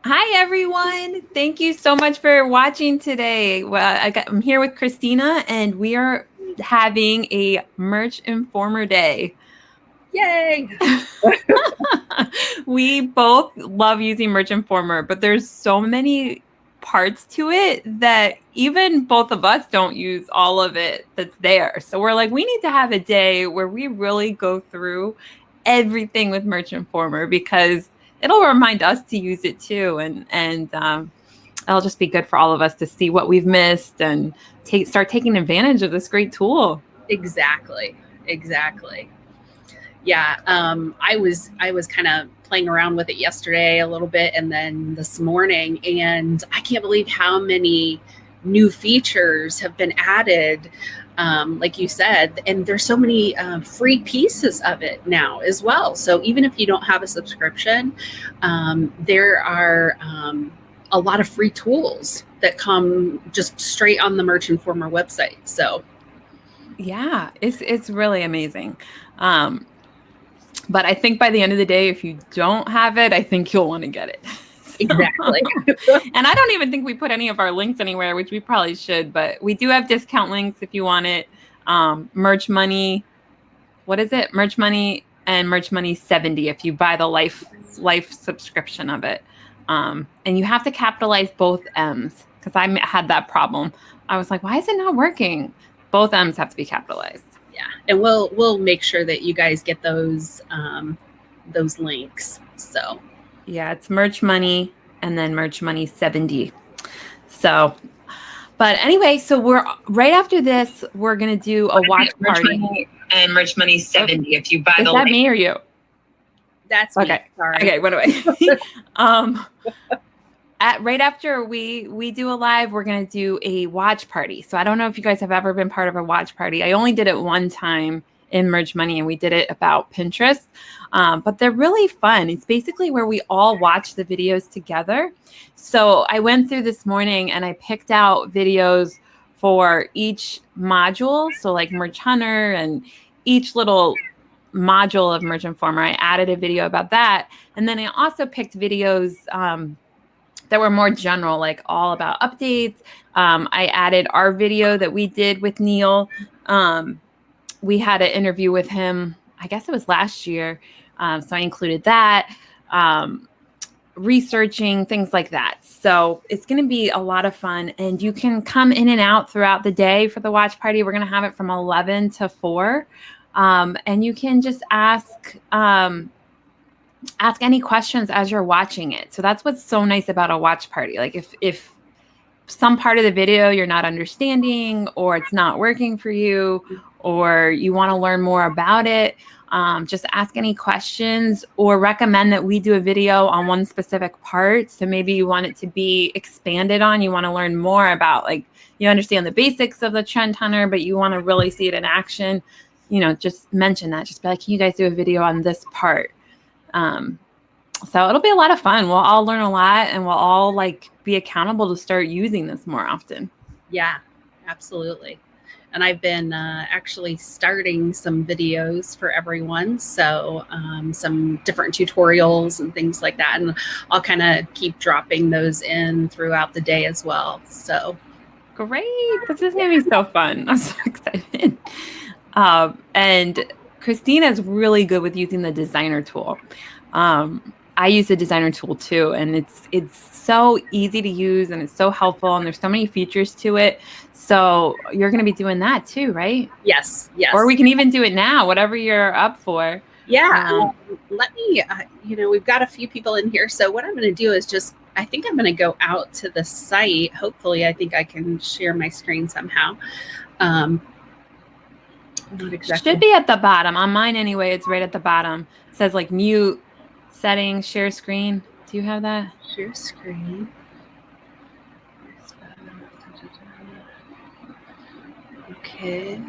Hi, everyone. Thank you so much for watching today. Well, I'm here with Christina, and we are having a Merch Informer Day. Yay! We both love using Merch Informer, but there's so many parts to it that even both of us don't use all of it that's there. So we're like, we need to have a day where we really go through everything with Merch Informer because it'll remind us to use it too, and it'll just be good for all of us to see what we've missed and start taking advantage of this great tool. Exactly. Yeah, I was kind of playing around with it yesterday a little bit, and then this morning, and I can't believe how many new features have been added. Like you said, and there's so many free pieces of it now as well. So even if you don't have a subscription, there are a lot of free tools that come just straight on the Merch Informer website. So Yeah, it's really amazing. But I think by the end of the day, if you don't have it, I think you'll want to get it. exactly. And I don't even think we put any of our links anywhere, which we probably should, but we do have discount links if you want it. Merch Money, what is it? Merch Money and Merch Money 70 if you buy the life subscription of it. And you have to capitalize both M's because I had that problem. I was like, why is it not working? Both M's have to be capitalized. Yeah, and we'll make sure that you guys get those links. So yeah, it's Merch Money and then Merch Money 70. So, but anyway, so we're right after this, we're gonna do a watch party. And Merch Money 70 if you buy Is that me or you? That's me. Okay. Sorry. Okay, what do right after we do a live, we're gonna do a watch party. So I don't know if you guys have ever been part of a watch party. I only did it one time in Merge Money, and we did it about Pinterest. But they're really fun. It's basically where we all watch the videos together. So I went through this morning and I picked out videos for each module. So like Merch Hunter and each little module of Merch Informer, I added a video about that. And then I also picked videos that were more general, like all about updates. I added our video that we did with Neil. We had an interview with him, I guess it was last year. So I included that, researching, things like that. So it's going to be a lot of fun. And you can come in and out throughout the day for the watch party. We're going to have it from 11 to 4. And you can just ask any questions as you're watching it. So that's what's so nice about a watch party. Like if some part of the video you're not understanding or it's not working for you or you want to learn more about it, just ask any questions or recommend that we do a video on one specific part. So maybe you want it to be expanded on. You want to learn more about, like, you understand the basics of the trend hunter, but you want to really see it in action. Just mention that. Just be like, can you guys do a video on this part? So it'll be a lot of fun. We'll all learn a lot and we'll all be accountable to start using this more often. Yeah, absolutely. And I've been actually starting some videos for everyone. So some different tutorials and things like that. And I'll kind of keep dropping those in throughout the day as well. So great. This is going to be so fun. I'm so excited. And Christina is really good with using the designer tool. I use the designer tool too, and it's so easy to use and it's so helpful and there's so many features to it. So you're going to be doing that too, right? Yes. Or we can even do it now, whatever you're up for. Yeah. Let me, we've got a few people in here. So what I'm going to do is I think I'm going to go out to the site. Hopefully, I think I can share my screen somehow. Not exactly. Should be at the bottom. On mine anyway, it's right at the bottom. It says mute, settings, share screen. Do you have that? Share screen. Okay.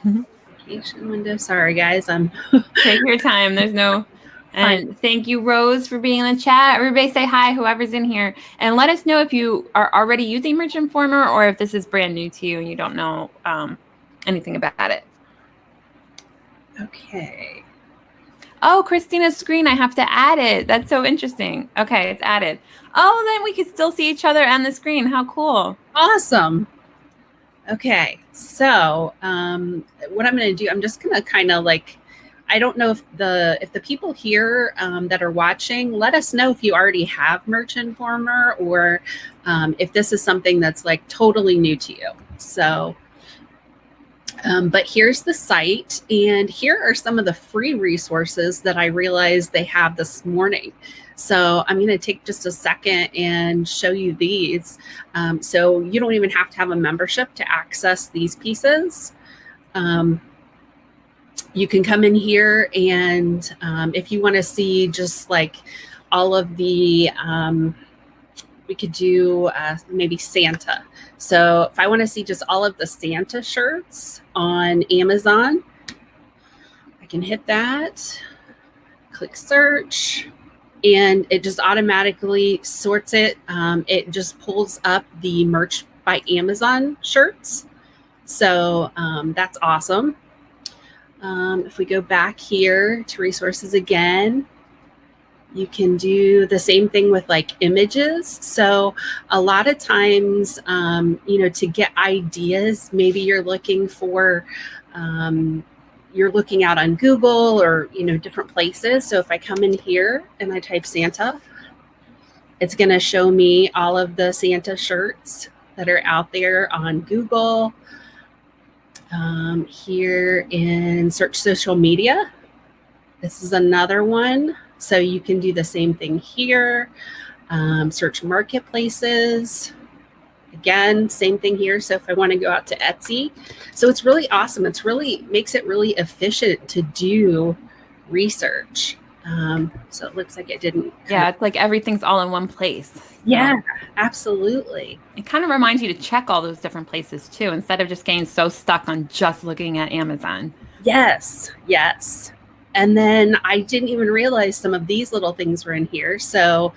Application window. Sorry, guys. Take your time. There's no. And thank you, Rose, for being in the chat. Everybody say hi, whoever's in here. And let us know if you are already using Merch Informer or if this is brand new to you and you don't know anything about it. Okay. Oh, Christina's screen. I have to add it. That's so interesting. Okay, it's added. Oh, then we can still see each other on the screen. How cool. Awesome. Okay, so what I'm going to do, I'm just going to kind of like, I don't know if the people here that are watching, let us know if you already have Merch Informer, or if this is something that's like totally new to you. So, but here's the site, and here are some of the free resources that I realized they have this morning. So I'm going to take just a second and show you these. So you don't even have to have a membership to access these pieces. You can come in here, and if you want to see just like all of the, we could do maybe Santa. So if I want to see just all of the Santa shirts on Amazon, I can hit that, click search, and it just automatically sorts it. It just pulls up the Merch by Amazon shirts. So that's awesome. If we go back here to resources again, you can do the same thing with like images. So a lot of times, to get ideas, maybe you're looking for, you're looking out on Google or, different places. So if I come in here and I type Santa, it's going to show me all of the Santa shirts that are out there on Google. Here in search social media, this is another one. So you can do the same thing here. Search marketplaces. Again, same thing here. So if I want to go out to Etsy, so it's really awesome. It's really makes it really efficient to do research. So it looks like it didn't. Yeah, it's like everything's all in one place. So. Yeah, absolutely. It kind of reminds you to check all those different places too, instead of just getting so stuck on just looking at Amazon. Yes, yes. And then I didn't even realize some of these little things were in here. So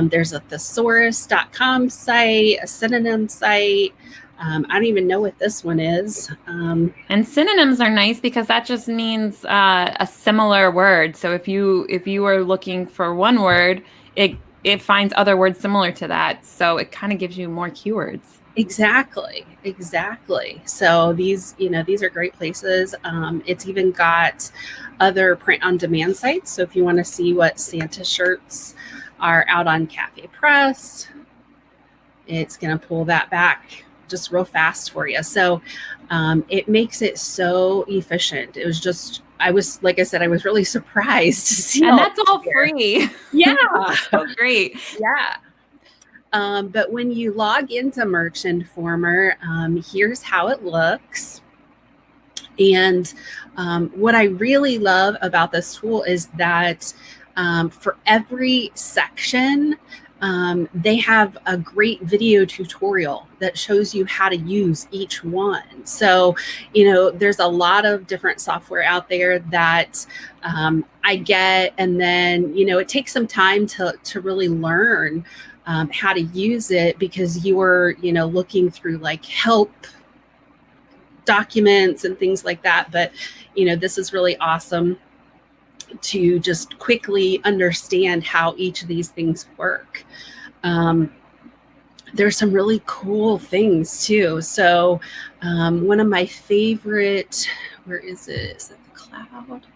there's a thesaurus.com site, a synonym site. I don't even know what this one is. And synonyms are nice because that just means a similar word. So if you are looking for one word, it finds other words similar to that. So it kind of gives you more keywords. Exactly. So these are great places. It's even got other print on demand sites. So if you want to see what Santa shirts are out on Cafe Press, it's going to pull that back just real fast for you. So it makes it so efficient. It was just, like I said, I was really surprised to see. And that's all free. Yeah. So great. Yeah. But when you log into Merch Informer, here's how it looks. And what I really love about this tool is that for every section, they have a great video tutorial that shows you how to use each one. So, there's a lot of different software out there that I get, and then, it takes some time to really learn how to use it, because you are, looking through like help documents and things like that. But, this is really awesome to just quickly understand how each of these things work. There's some really cool things too. So one of my favorite, where is it? Is it the cloud?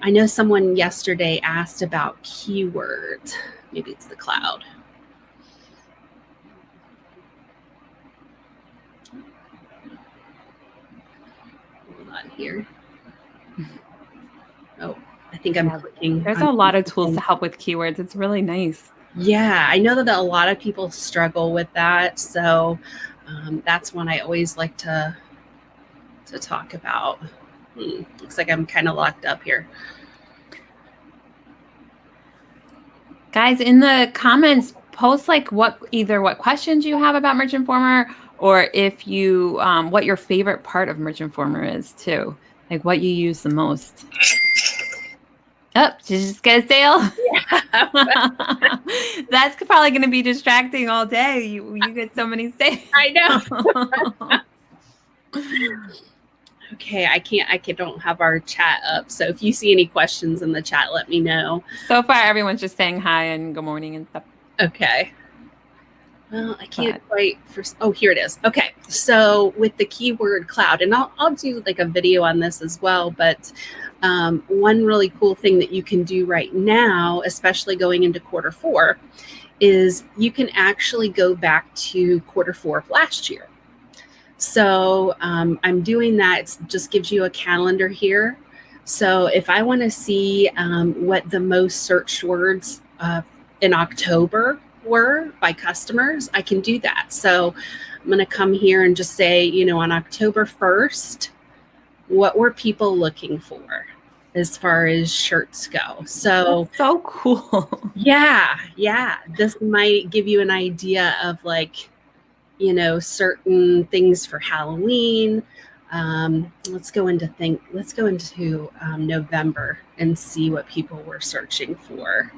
I know someone yesterday asked about keywords. Maybe it's the cloud. Hold on here. Oh, I think I'm clicking. There's a lot of tools to help with keywords. It's really nice. Yeah, I know that a lot of people struggle with that. So that's one I always like to talk about. Looks like I'm kind of locked up here. Guys, in the comments, post like what questions you have about Merch Informer, or if you what your favorite part of Merch Informer is too, like what you use the most. Oh, did you just get a sale? Yeah. That's probably going to be distracting all day. You get so many sales. I know. Okay, I don't have our chat up. So if you see any questions in the chat, let me know. So far, everyone's just saying hi and good morning and stuff. Okay. Well, I can't quite oh, here it is. Okay. So with the keyword cloud, and I'll do like a video on this as well, but one really cool thing that you can do right now, especially going into Q4, is you can actually go back to Q4 of last year. So I'm doing that. It just gives you a calendar here. So if I want to see what the most searched words in October were by customers, I can do that. So I'm going to come here and just say, you know, on October 1st, what were people looking for as far as shirts go? So that's so cool. Yeah. This might give you an idea of like, you know, certain things for Halloween. Let's go into November and see what people were searching for.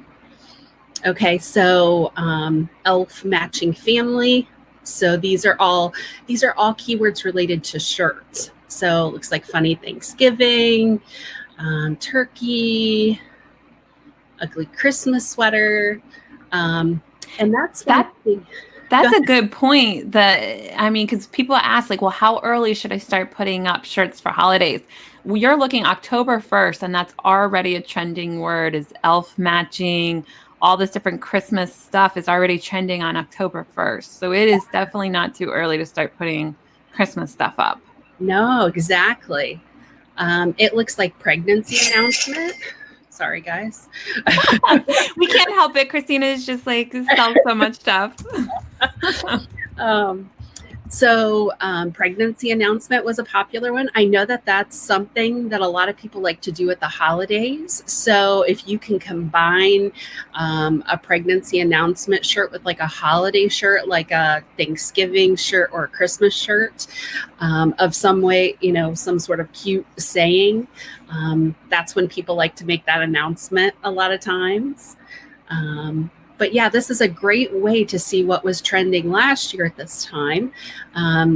Okay, so elf matching family. So these are all keywords related to shirts. So it looks like funny Thanksgiving, turkey, ugly Christmas sweater, and that's one thing. That's a good point. Because people ask, like, well, how early should I start putting up shirts for holidays? Well, you're looking October 1st, and that's already a trending word, is elf matching. All this different Christmas stuff is already trending on October 1st. So it is definitely not too early to start putting Christmas stuff up. No, exactly. It looks like pregnancy announcement. Sorry, guys. We can't help it. Christina is just like sells so much stuff. So pregnancy announcement was a popular one. I know that that's something that a lot of people like to do at the holidays. So if you can combine a pregnancy announcement shirt with like a holiday shirt, like a Thanksgiving shirt or a Christmas shirt of some way, you know, some sort of cute saying, that's when people like to make that announcement a lot of times. But yeah, this is a great way to see what was trending last year at this time.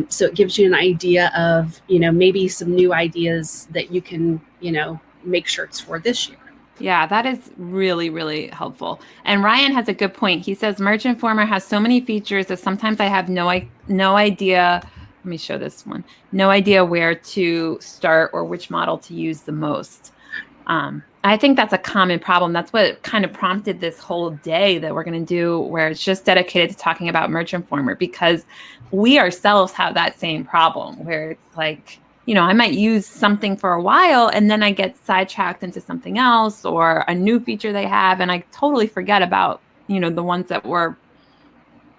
So it gives you an idea of, you know, maybe some new ideas that you can, you know, make shirts for this year. Yeah, that is really, really helpful. And Ryan has a good point. He says Merch Informer has so many features that sometimes I have no idea. Let me show this one. No idea where to start or which model to use the most. I think that's a common problem. That's what kind of prompted this whole day that we're going to do, where it's just dedicated to talking about Merch Informer, because we ourselves have that same problem where it's like, you know, I might use something for a while and then I get sidetracked into something else or a new feature they have, and I totally forget about, you know, the ones that were,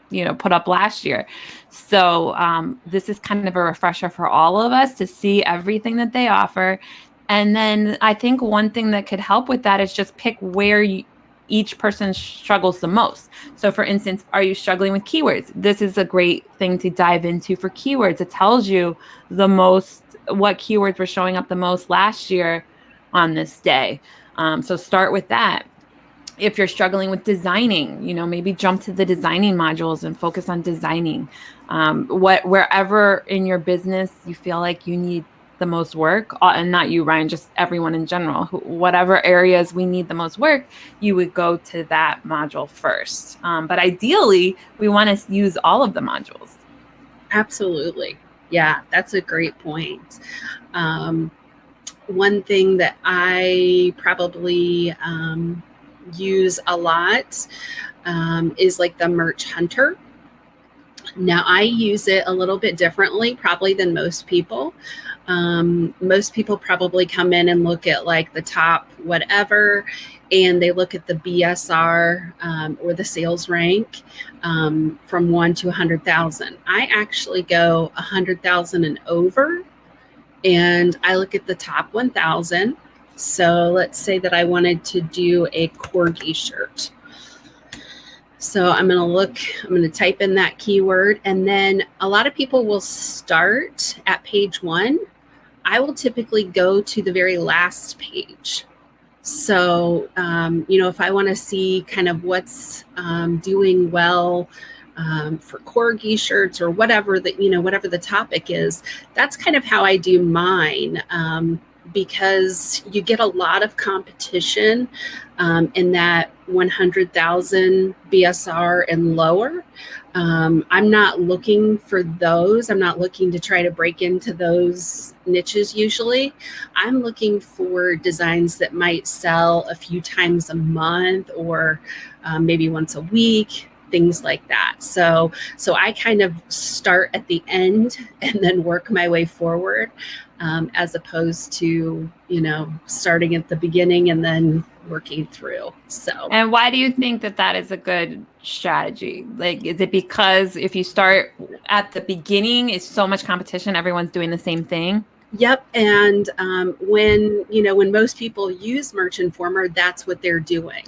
you know, put up last year. So this is kind of a refresher for all of us to see everything that they offer. And then I think one thing that could help with that is just pick where each person struggles the most. So for instance, are you struggling with keywords? This is a great thing to dive into for keywords. It tells you the most, what keywords were showing up the most last year on this day. So start with that. If you're struggling with designing, you know, maybe jump to the designing modules and focus on designing. Wherever in your business you feel like you need the most work, and not you, Ryan, just everyone in general, whatever areas we need the most work, you would go to that module first. But ideally, we want to use all of the modules. Absolutely. Yeah, that's a great point. One thing that I probably use a lot is like the Merch Hunter. Now, I use it a little bit differently probably than most people. Most people probably come in and look at like the top whatever, and they look at the BSR or the sales rank from 1 to 100,000. I actually go 100,000 and over, and I look at the top 1,000. So let's say that I wanted to do a corgi shirt. So I'm going to type in that keyword, and then a lot of people will start at page 1. I will typically go to the very last page. So, you know, if I want to see kind of what's doing well for corgi shirts or whatever that, whatever the topic is. That's kind of how I do mine. Because you get a lot of competition in that 100,000 BSR and lower. I'm not looking for those. I'm not looking to try to break into those niches usually. I'm looking for designs that might sell a few times a month or maybe once a week, things like that. So I kind of start at the end and then work my way forward, as opposed to, starting at the beginning and then working through. So. And why do you think that is a good strategy? Like, is it because if you start at the beginning, it's so much competition, everyone's doing the same thing? Yep. And when most people use Merch Informer, that's what they're doing.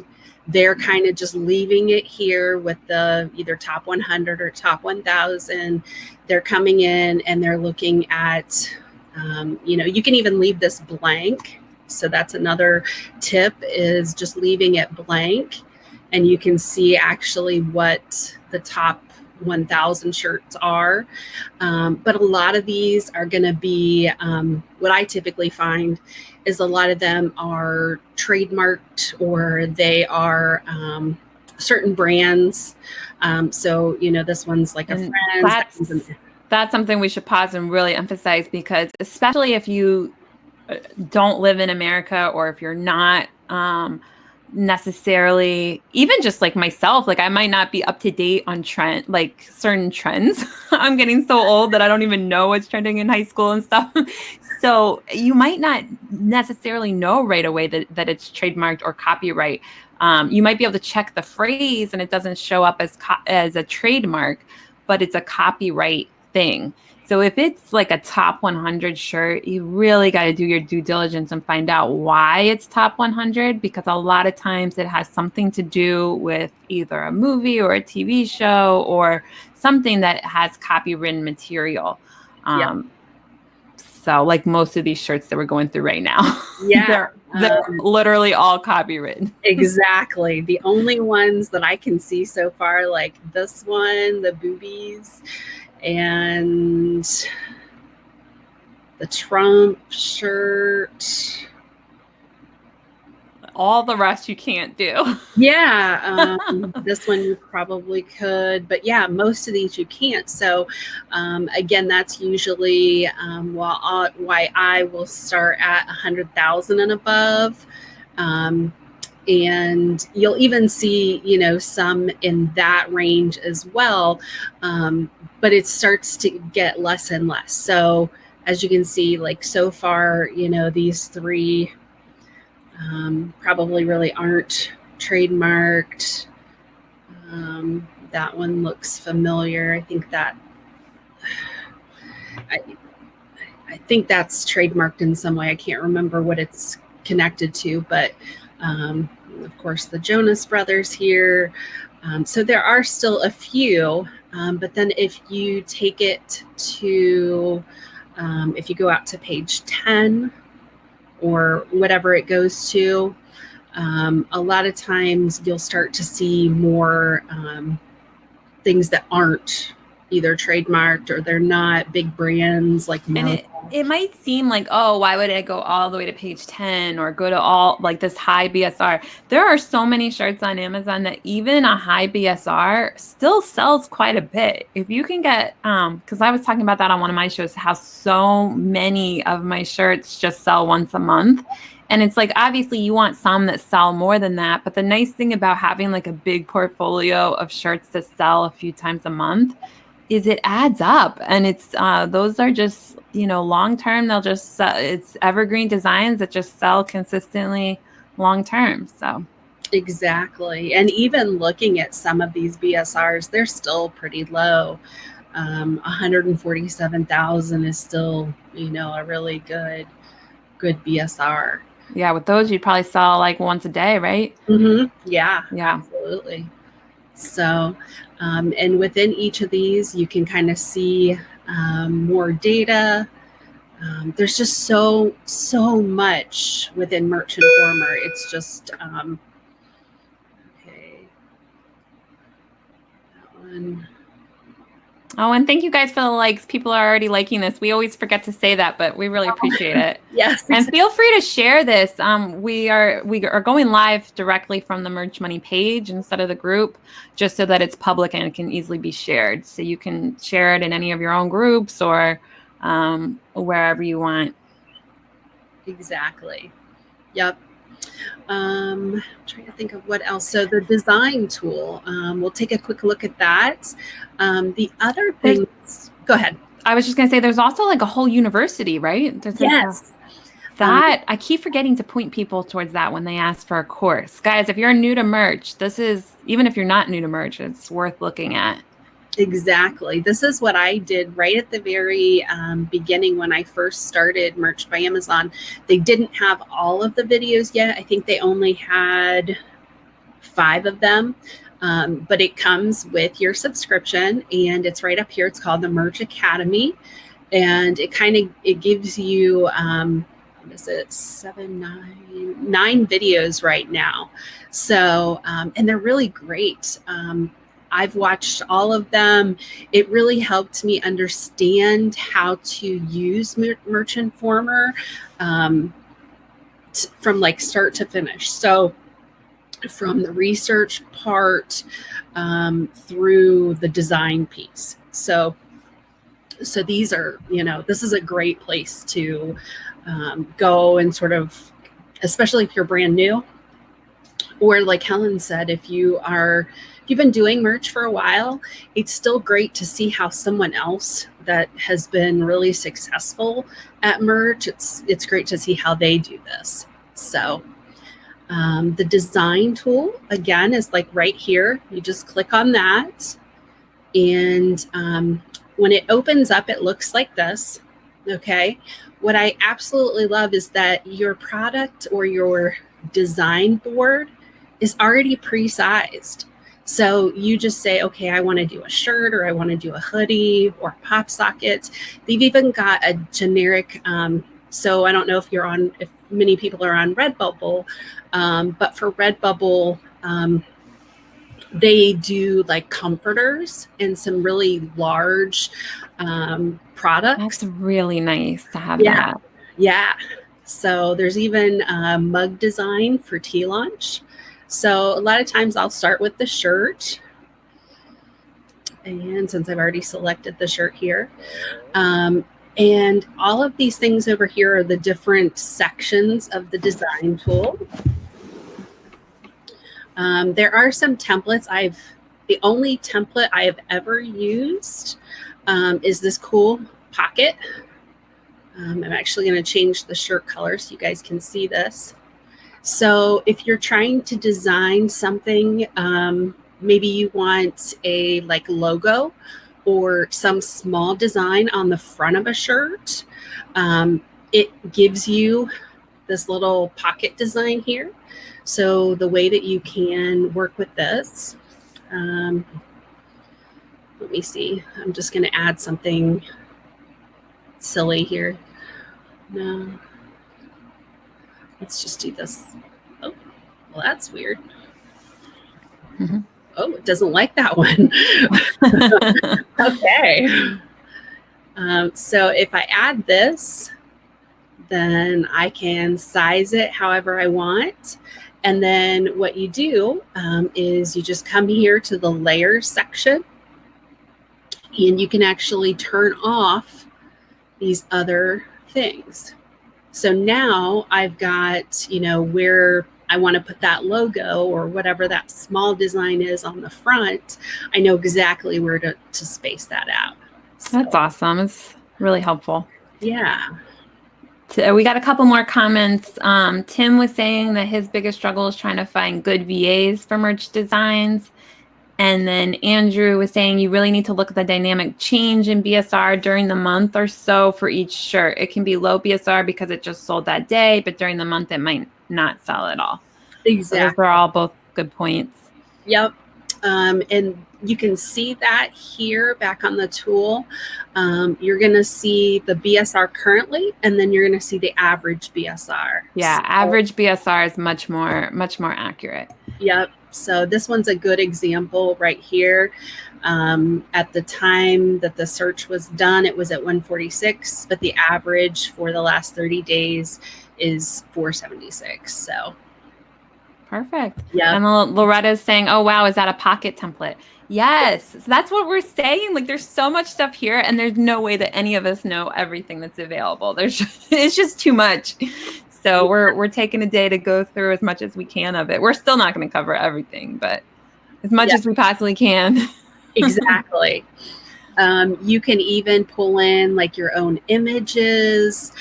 They're kind of just leaving it here with the either top 100 or top 1,000. They're coming in and they're looking at, you can even leave this blank. So that's another tip, is just leaving it blank. And you can see actually what the top 1,000 shirts are. But a lot of these are going to be, what I typically find is a lot of them are trademarked, or they are certain brands. So, this one's like a Friends. That's something we should pause and really emphasize, because especially if you don't live in America, or if you're not necessarily, even just like myself, like I might not be up to date on like certain trends. I'm getting so old that I don't even know what's trending in high school and stuff. So you might not necessarily know right away that it's trademarked or copyright. You might be able to check the phrase and it doesn't show up as a trademark, but it's a copyright thing. So if it's like a top 100 shirt, you really got to do your due diligence and find out why it's top 100, because a lot of times it has something to do with either a movie or a TV show or something that has copywritten material. So like most of these shirts that we're going through right now, they're literally all copywritten. Exactly. The only ones that I can see so far, like this one, the boobies, and the Trump shirt. All the rest you can't do. Yeah. This one you probably could, but yeah, most of these you can't. So again, that's usually why I will start at 100,000 and above. And you'll even see, some in that range as well. But it starts to get less and less. So as you can see, like so far, these three probably really aren't trademarked. That one looks familiar. I think that's trademarked in some way. I can't remember what it's connected to, but of course the Jonas Brothers here. So there are still a few, but then if you take it to, if you go out to page 10 or whatever it goes to, a lot of times you'll start to see more things that aren't either trademarked or they're not big brands like Marvel. And it might seem like, oh, why would I go all the way to page 10 or go to all like this high BSR? There are so many shirts on Amazon that even a high BSR still sells quite a bit. If you can get, because I was talking about that on one of my shows, how so many of my shirts just sell once a month. And it's like, obviously you want some that sell more than that. But the nice thing about having like a big portfolio of shirts that sell a few times a month is it adds up. And it's those are just, long term. They'll just it's evergreen designs that just sell consistently long term. So exactly. And even looking at some of these BSRs, they're still pretty low. 147,000 is still, a really good BSR. Yeah, with those you'd probably sell like once a day, right? Mm-hmm. Yeah, absolutely. So, and within each of these, you can kind of see more data. There's just so much within Merch Informer. It's just, okay, that one. Oh, and thank you guys for the likes. People are already liking this. We always forget to say that, but we really appreciate it. Yes. And feel free to share this. We are going live directly from the Merch Money page instead of the group, just so that it's public and it can easily be shared. So you can share it in any of your own groups or wherever you want. Exactly. Yep. I'm trying to think of what else. So the design tool, we'll take a quick look at that. The other things, go ahead. I was just going to say, there's also like a whole university, right? Yes. That I keep forgetting to point people towards that when they ask for a course. Guys, if you're new to merch, this is, even if you're not new to merch, it's worth looking at. Exactly. This is what I did right at the very beginning when I first started Merch by Amazon. They didn't have all of the videos yet. I think they only had 5 of them. But it comes with your subscription, and it's right up here. It's called the Merch Academy, and it gives you what is it, 9 videos right now. So and they're really great. I've watched all of them. It really helped me understand how to use Merch Informer from like start to finish. So from the research part through the design piece. So these are, this is a great place to go and sort of, especially if you're brand new, or like Helen said, if you've been doing merch for a while, it's still great to see how someone else that has been really successful at merch, it's great to see how they do this. So the design tool, again, is like right here. You just click on that. And when it opens up, it looks like this. Okay. What I absolutely love is that your product or your design board is already pre-sized. So you just say, okay, I want to do a shirt, or I want to do a hoodie or a pop socket. They've even got a generic, so I don't know if many people are on Redbubble, but for Redbubble, they do like comforters and some really large products. That's really nice to have that. Yeah. So there's even a mug design for tea lunch. So a lot of times I'll start with the shirt. And since I've already selected the shirt here, and all of these things over here are the different sections of the design tool. There are some templates. The only template I have ever used is this cool pocket. I'm actually going to change the shirt color so you guys can see this. So if you're trying to design something, maybe you want a like logo or some small design on the front of a shirt, it gives you this little pocket design here. So the way that you can work with this, let me see, I'm just going to add something silly here. No, let's just do this. Oh, well, that's weird. Mm-hmm. Oh, it doesn't like that one. Okay. So if I add this, then I can size it however I want. And then what you do is you just come here to the layers section, and you can actually turn off these other things. So now I've got, where I want to put that logo or whatever that small design is on the front, I know exactly where to space that out. So, that's awesome. It's really helpful. Yeah. We got a couple more comments. Tim was saying that his biggest struggle is trying to find good VAs for merch designs. And then Andrew was saying you really need to look at the dynamic change in BSR during the month or so for each shirt. It can be low BSR because it just sold that day, but during the month it might not sell at all. Exactly. So those are all both good points. Yep. And you can see that here back on the tool. You're going to see the BSR currently, and then you're going to see the average BSR. Yeah, average BSR is much more accurate. Yep. So this one's a good example right here. At the time that the search was done, it was at 146, but the average for the last 30 days is 476. So perfect. yeah. And Loretta's saying, oh, wow, is that a pocket template? Yes. So that's what we're saying. Like there's so much stuff here and there's no way that any of us know everything that's available. It's just too much. So we're taking a day to go through as much as we can of it. We're still not going to cover everything, but as much as we possibly can. Exactly. You can even pull in like your own images.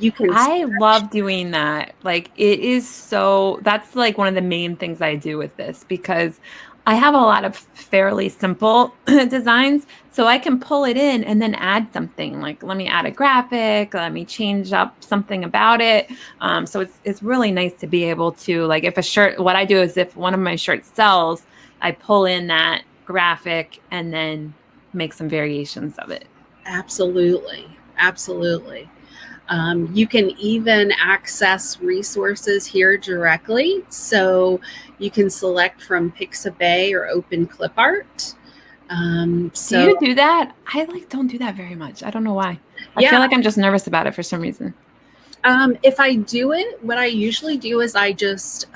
You can. I love doing that. Like that's like one of the main things I do with this because I have a lot of fairly simple designs. So I can pull it in and then add something like, let me add a graphic, let me change up something about it. So it's really nice to be able to, like, if a shirt, what I do is if one of my shirts sells, I pull in that graphic and then make some variations of it. Absolutely. Absolutely. You can even access resources here directly. So you can select from Pixabay or Open Clip Art. Do you do that? I don't do that very much. I don't know why. I feel like I'm just nervous about it for some reason. If I do it, what I usually do is I just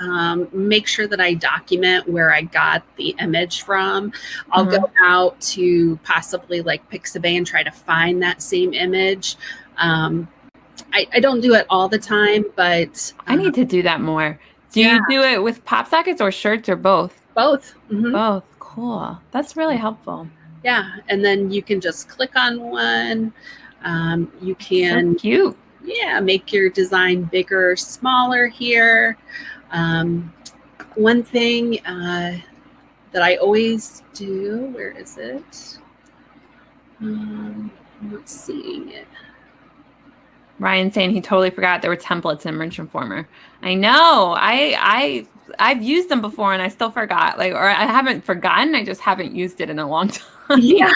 make sure that I document where I got the image from. I'll go out to possibly like Pixabay and try to find that same image. I don't do it all the time, but I need to do that more. Do you do it with pop sockets or shirts or both? Both. Both. Cool. That's really helpful. Yeah. And then you can just click on one. You can so cute. Yeah, make your design bigger or smaller here. One thing that I always do, where is it? I'm not seeing it. Ryan saying he totally forgot there were templates in Merch Informer. I know. I've used them before and I still forgot. Like, or I haven't forgotten. I just haven't used it in a long time. Yeah.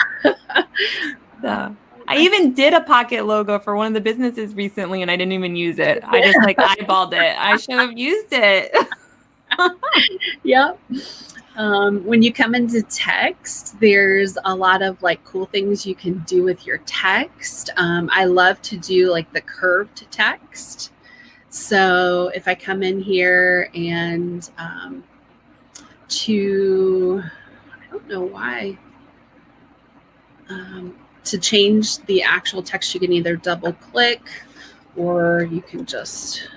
So I even did a pocket logo for one of the businesses recently and I didn't even use it. I just like eyeballed it. I should have used it. Yep. When you come into text, there's a lot of like cool things you can do with your text. I love to do like the curved text. So if I come in here and I don't know why, to change the actual text, you can either double click or you can just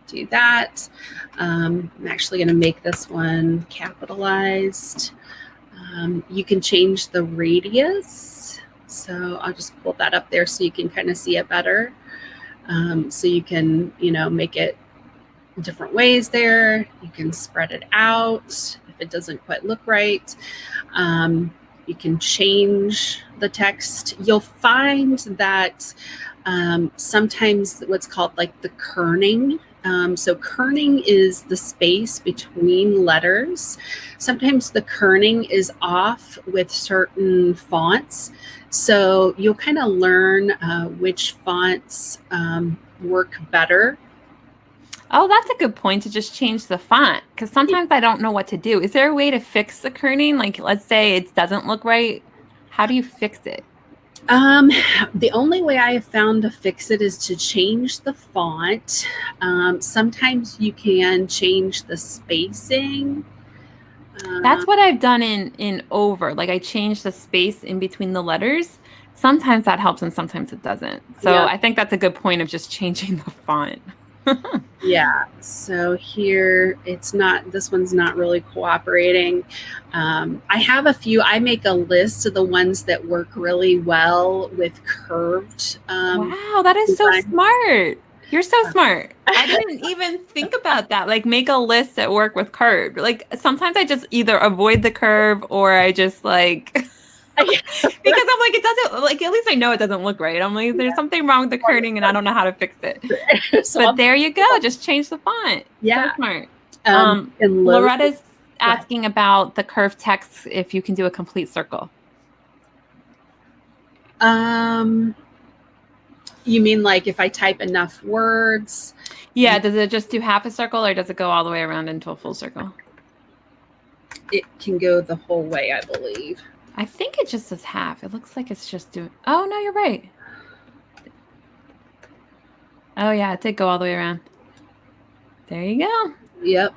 do that. I'm actually going to make this one capitalized. You can change the radius. So I'll just pull that up there so you can kind of see it better. So you can, make it different ways there. You can spread it out if it doesn't quite look right. You can change the text. You'll find that sometimes what's called like the kerning. So kerning is the space between letters. Sometimes the kerning is off with certain fonts. So you'll kind of learn which fonts work better. Oh, that's a good point to just change the font because sometimes I don't know what to do. Is there a way to fix the kerning? Like, let's say it doesn't look right. How do you fix it? The only way I have found to fix it is to change the font. Sometimes you can change the spacing. That's what I've done in Over. Like I changed the space in between the letters. Sometimes that helps and sometimes it doesn't. So I think that's a good point of just changing the font. Yeah. So here this one's not really cooperating. I have a few. I make a list of the ones that work really well with curved. Wow, that is so smart. You're so smart. I didn't even think about that. Like make a list that work with curve. Like sometimes I just either avoid the curve or I just like because I'm like, it doesn't, like, at least I know it doesn't look right. I'm like, there's something wrong with the kerning and I don't know how to fix it. But there you go. Just change the font. Yeah. So smart. Loretta's asking about the curved text, if you can do a complete circle. You mean like if I type enough words? Yeah. Does it just do half a circle or does it go all the way around into a full circle? it can go the whole way, I believe. I think it just says half. It looks like it's just doing. Oh, no, you're right. Oh, yeah, it did go all the way around. There you go. Yep.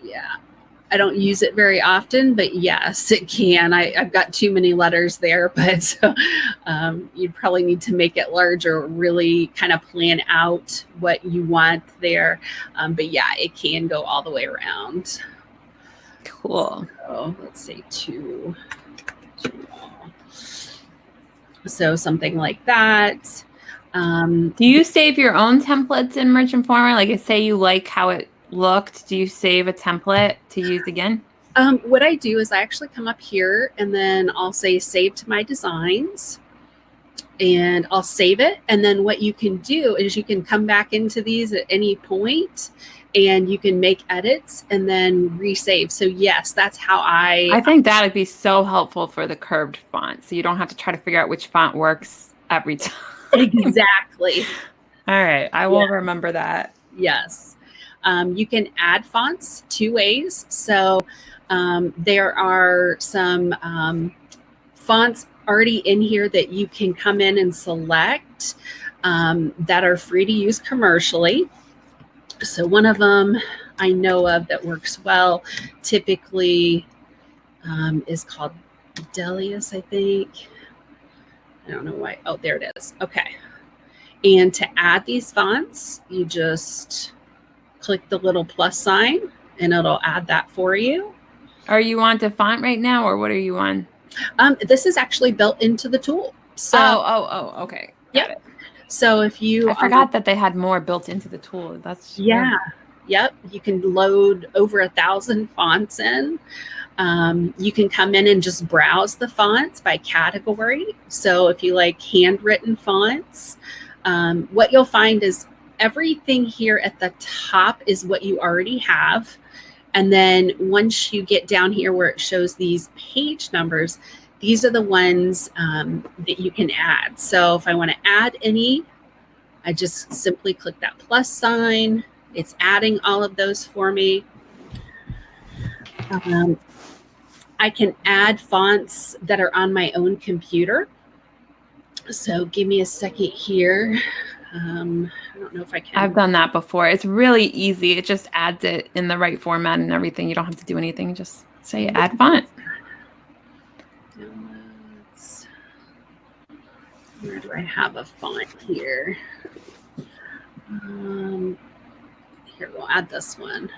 Yeah. I don't use it very often, but yes, it can. I've got too many letters there, but you'd probably need to make it larger, really kind of plan out what you want there. But yeah, it can go all the way around. Cool. So let's say two. So something like that. Do you save your own templates in Merch Informer? Like, say you like how it looked, do you save a template to use again? What I do is I actually come up here and then I'll say save to my designs, and I'll save it. And then what you can do is you can come back into these at any point and you can make edits and then resave. So yes, that's how I think that would be so helpful for the curved font. So you don't have to try to figure out which font works every time. Exactly. All right. I will remember that. Yes. You can add fonts 2 ways. So there are some fonts already in here that you can come in and select that are free to use commercially. So one of them I know of that works well typically is called Delius, I think. I don't know why. Oh, there it is. Okay. And to add these fonts, you just click the little plus sign and it'll add that for you. Are you on to font right now, or what are you on? This is actually built into the tool. So okay. Got it. So if you I forgot that they had more built into the tool. That's weird. Yep. You can load over 1,000 fonts in. You can come in and just browse the fonts by category. So if you like handwritten fonts, what you'll find is everything here at the top is what you already have. And then once you get down here where it shows these page numbers, these are the ones that you can add. So if I want to add any, I just simply click that plus sign. It's adding all of those for me. I can add fonts that are on my own computer. So give me a second here. I don't know if I can. I've done that before. It's really easy. It just adds it in the right format and everything. You don't have to do anything. Just say add font. Where do I have a font here? Here, we'll add this one.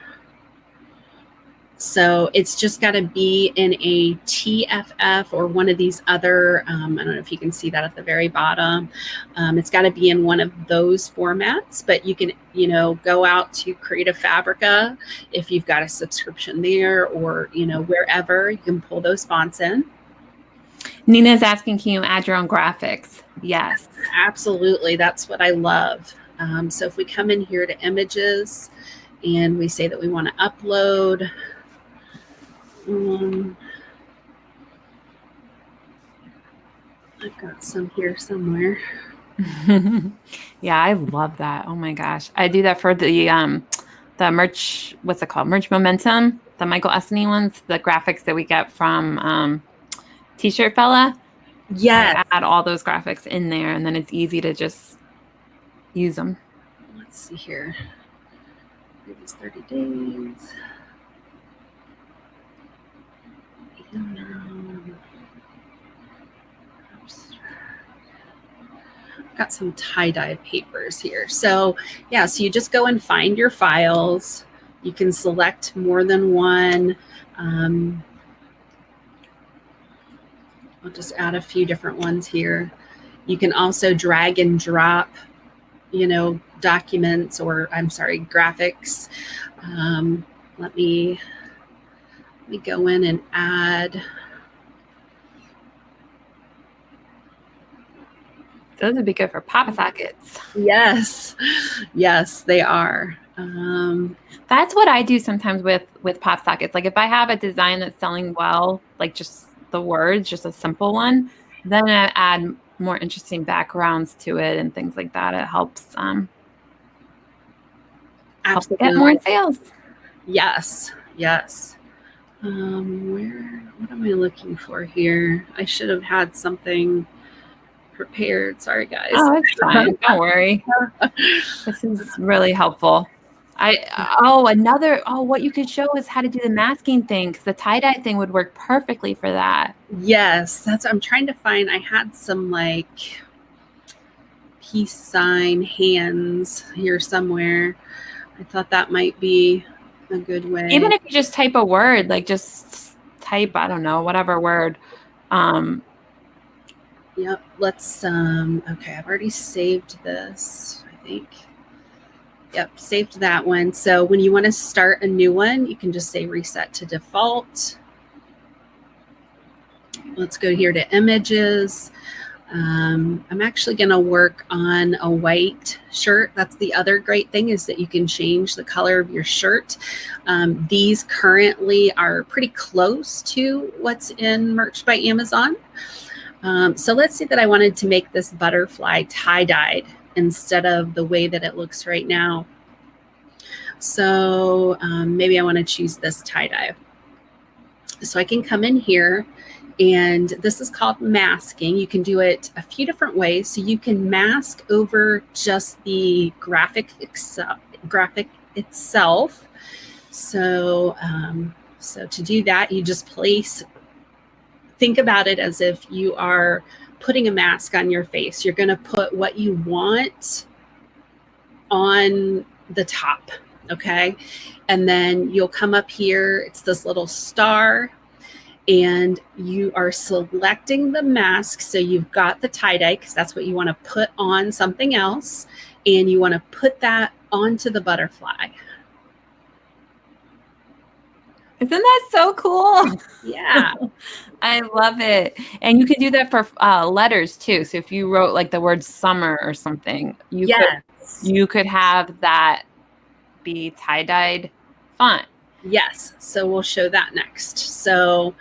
So it's just got to be in a TFF or one of these other, I don't know if you can see that at the very bottom. It's got to be in one of those formats, but you can, go out to Creative Fabrica if you've got a subscription there, or, wherever you can pull those fonts in. Nina's asking, can you add your own graphics? Yes. Absolutely. That's what I love. So if we come in here to images and we say that we want to upload, I've got some here somewhere. Yeah, I love that. Oh my gosh. I do that for the merch, what's it called? Merch Momentum, the Michael Essany ones, the graphics that we get from T-shirt Fella. Yes. I add all those graphics in there, and then it's easy to just use them. Let's see here. Previous 30 days. Got some tie-dye papers here. So yeah, so you just go and find your files. You can select more than one. I'll just add a few different ones here. You can also drag and drop, documents, or graphics. Let me go in and add. Those would be good for pop sockets. Yes, they are. That's what I do sometimes with pop sockets. Like if I have a design that's selling well, like just the words, just a simple one, then I add more interesting backgrounds to it and things like that. It helps get more sales. Yes. Yes. What am I looking for here? I should have had something prepared. Sorry, guys. Oh, it's fine. Don't worry. This is really helpful. What you could show is how to do the masking thing, because the tie-dye thing would work perfectly for that. Yes, I'm trying to find. I had some like peace sign hands here somewhere. I thought that might be a good way. Even if you just type a word, like just type, I don't know, whatever word. Yep. Let's, okay, I've already saved this, I think. Yep, saved that one. So when you want to start a new one, you can just say reset to default. Let's go here to images. I'm actually going to work on a white shirt. That's the other great thing, is that you can change the color of your shirt. These currently are pretty close to what's in Merch by Amazon. So let's say that I wanted to make this butterfly tie-dyed instead of the way that it looks right now. So maybe I want to choose this tie-dye. So I can come in here, and this is called masking. You can do it a few different ways. So you can mask over just the graphic itself. So, so to do that, you just think about it as if you are putting a mask on your face. You're going to put what you want on the top, okay? And then you'll come up here. It's this little star, and you are selecting the mask. So you've got the tie-dye, because that's what you want to put on something else, and you want to put that onto the butterfly. Isn't that so cool? Yeah. I love it. And you can do that for letters too. So if you wrote like the word summer or something, you could have that be tie-dyed font. Yes. So we'll show that next. So,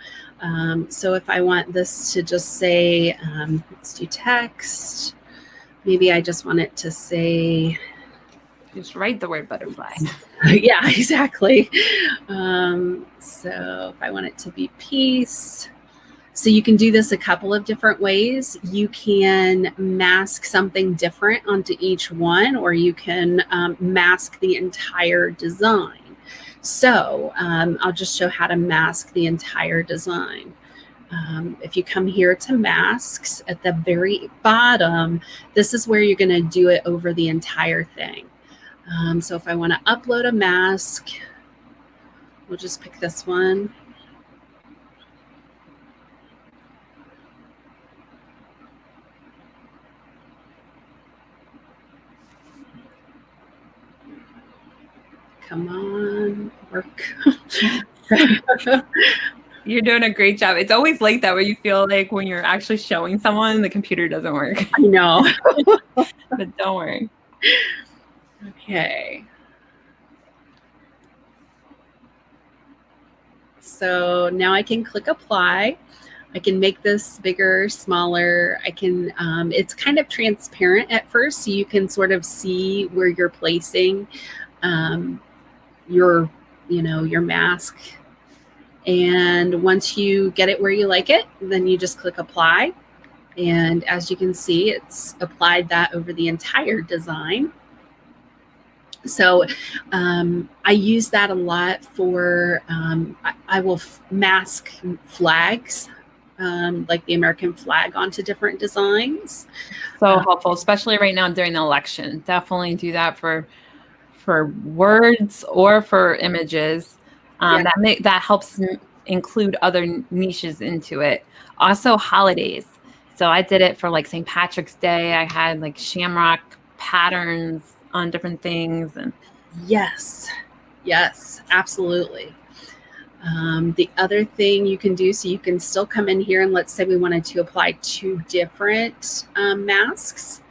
so if I want this to just say, let's do text. Maybe I just want it to say, just write the word butterfly. Yeah, exactly. So if I want it to be peace, so you can do this a couple of different ways. You can mask something different onto each one, or you can mask the entire design. So I'll just show how to mask the entire design. If you come here to masks at the very bottom, this is where you're going to do it over the entire thing. So if I want to upload a mask, we'll just pick this one. Come on, work. You're doing a great job. It's always like that, where you feel like when you're actually showing someone, the computer doesn't work. I know. But don't worry. Okay. So now I can click apply. I can make this bigger, smaller. I can, it's kind of transparent at first, so you can sort of see where you're placing your mask. And once you get it where you like it, then you just click apply. And as you can see, it's applied that over the entire design. So I use that a lot for, I will mask flags, like the American flag, onto different designs. So helpful, especially right now during the election. Definitely do that for words or for images. That helps include other niches into it. Also holidays. So I did it for like St. Patrick's Day. I had like shamrock patterns on different things. And yes, absolutely. The other thing you can do, so you can still come in here, and let's say we wanted to apply 2 different masks.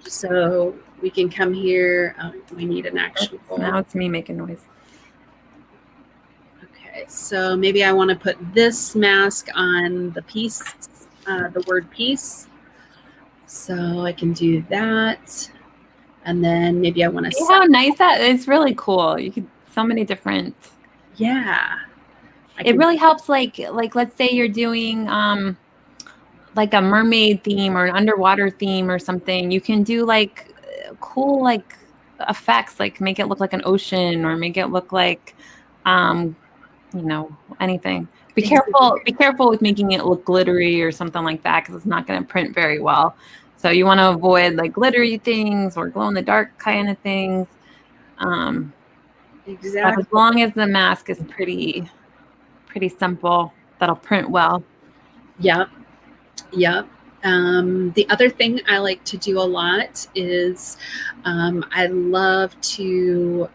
So we can come here. We need an actual. Now it's me making noise. Okay, so maybe I want to put this mask on the piece, the word peace. So I can do that. And then maybe I want to. See how nice that is. Really cool. You could so many different Yeah. It really helps, like let's say you're doing like a mermaid theme or an underwater theme or something. You can do like cool like effects, like make it look like an ocean or make it look like anything. Be careful with making it look glittery or something like that, because it's not going to print very well. So you want to avoid like glittery things or glow in the dark kind of things. Exactly. But as long as the mask is pretty simple, that'll print well. Yep. The other thing I like to do a lot is I love to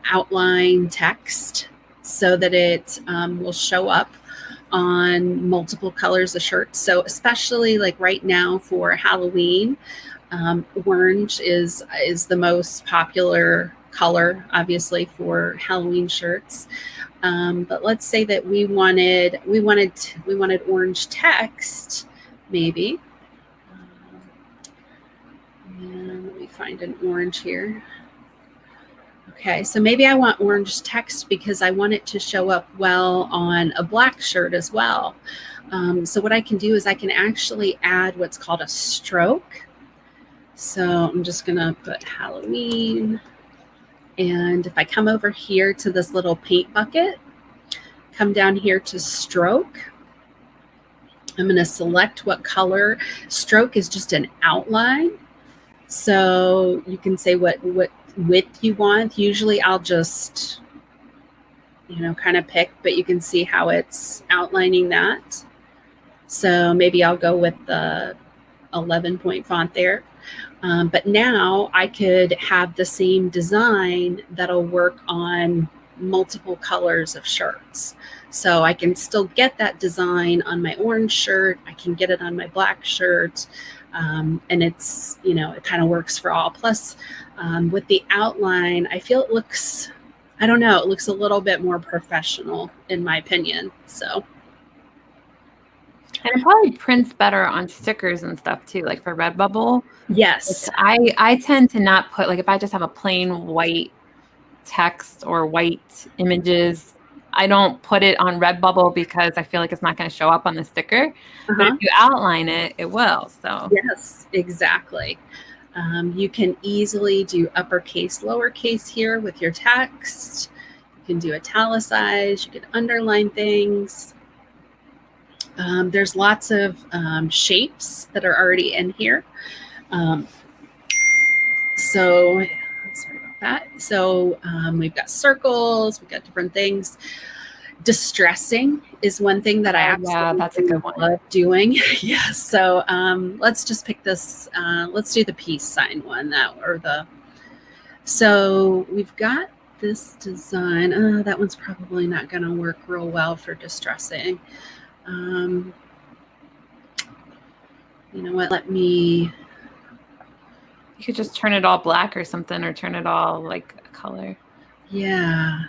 outline text so that it will show up on multiple colors of shirts. So especially like right now for Halloween, orange is the most popular color, obviously, for Halloween shirts. But let's say that we wanted orange text, maybe. And let me find an orange here. Okay, so maybe I want orange text because I want it to show up well on a black shirt as well. So what I can do is I can actually add what's called a stroke. So I'm just gonna put Halloween. And if I come over here to this little paint bucket, come down here to stroke, I'm going to select what color. Stroke is just an outline. So you can say what width you want. Usually I'll just, kind of pick, but you can see how it's outlining that. So maybe I'll go with the 11-point font there. But now I could have the same design that'll work on multiple colors of shirts. So I can still get that design on my orange shirt. I can get it on my black shirt. And it's, it kind of works for all. Plus, with the outline, I feel it looks, I don't know, it looks a little bit more professional in my opinion. So. And it probably prints better on stickers and stuff too, like for Redbubble. Yes. I tend to not put, like, if I just have a plain white text or white images, I don't put it on Redbubble because I feel like it's not going to show up on the sticker. But if you outline it, it will. So yes, exactly. You can easily do uppercase, lowercase here with your text. You can do italicize. You can underline things. There's lots of shapes that are already in here. So sorry about that. So we've got circles, we've got different things. Distressing is one thing that I absolutely that's a good one. love doing. Yes. So let's just pick this. Let's do the peace sign one. So we've got this design. That one's probably not going to work real well for distressing. You know what? You could just turn it all black or something, or turn it all like a color. Yeah.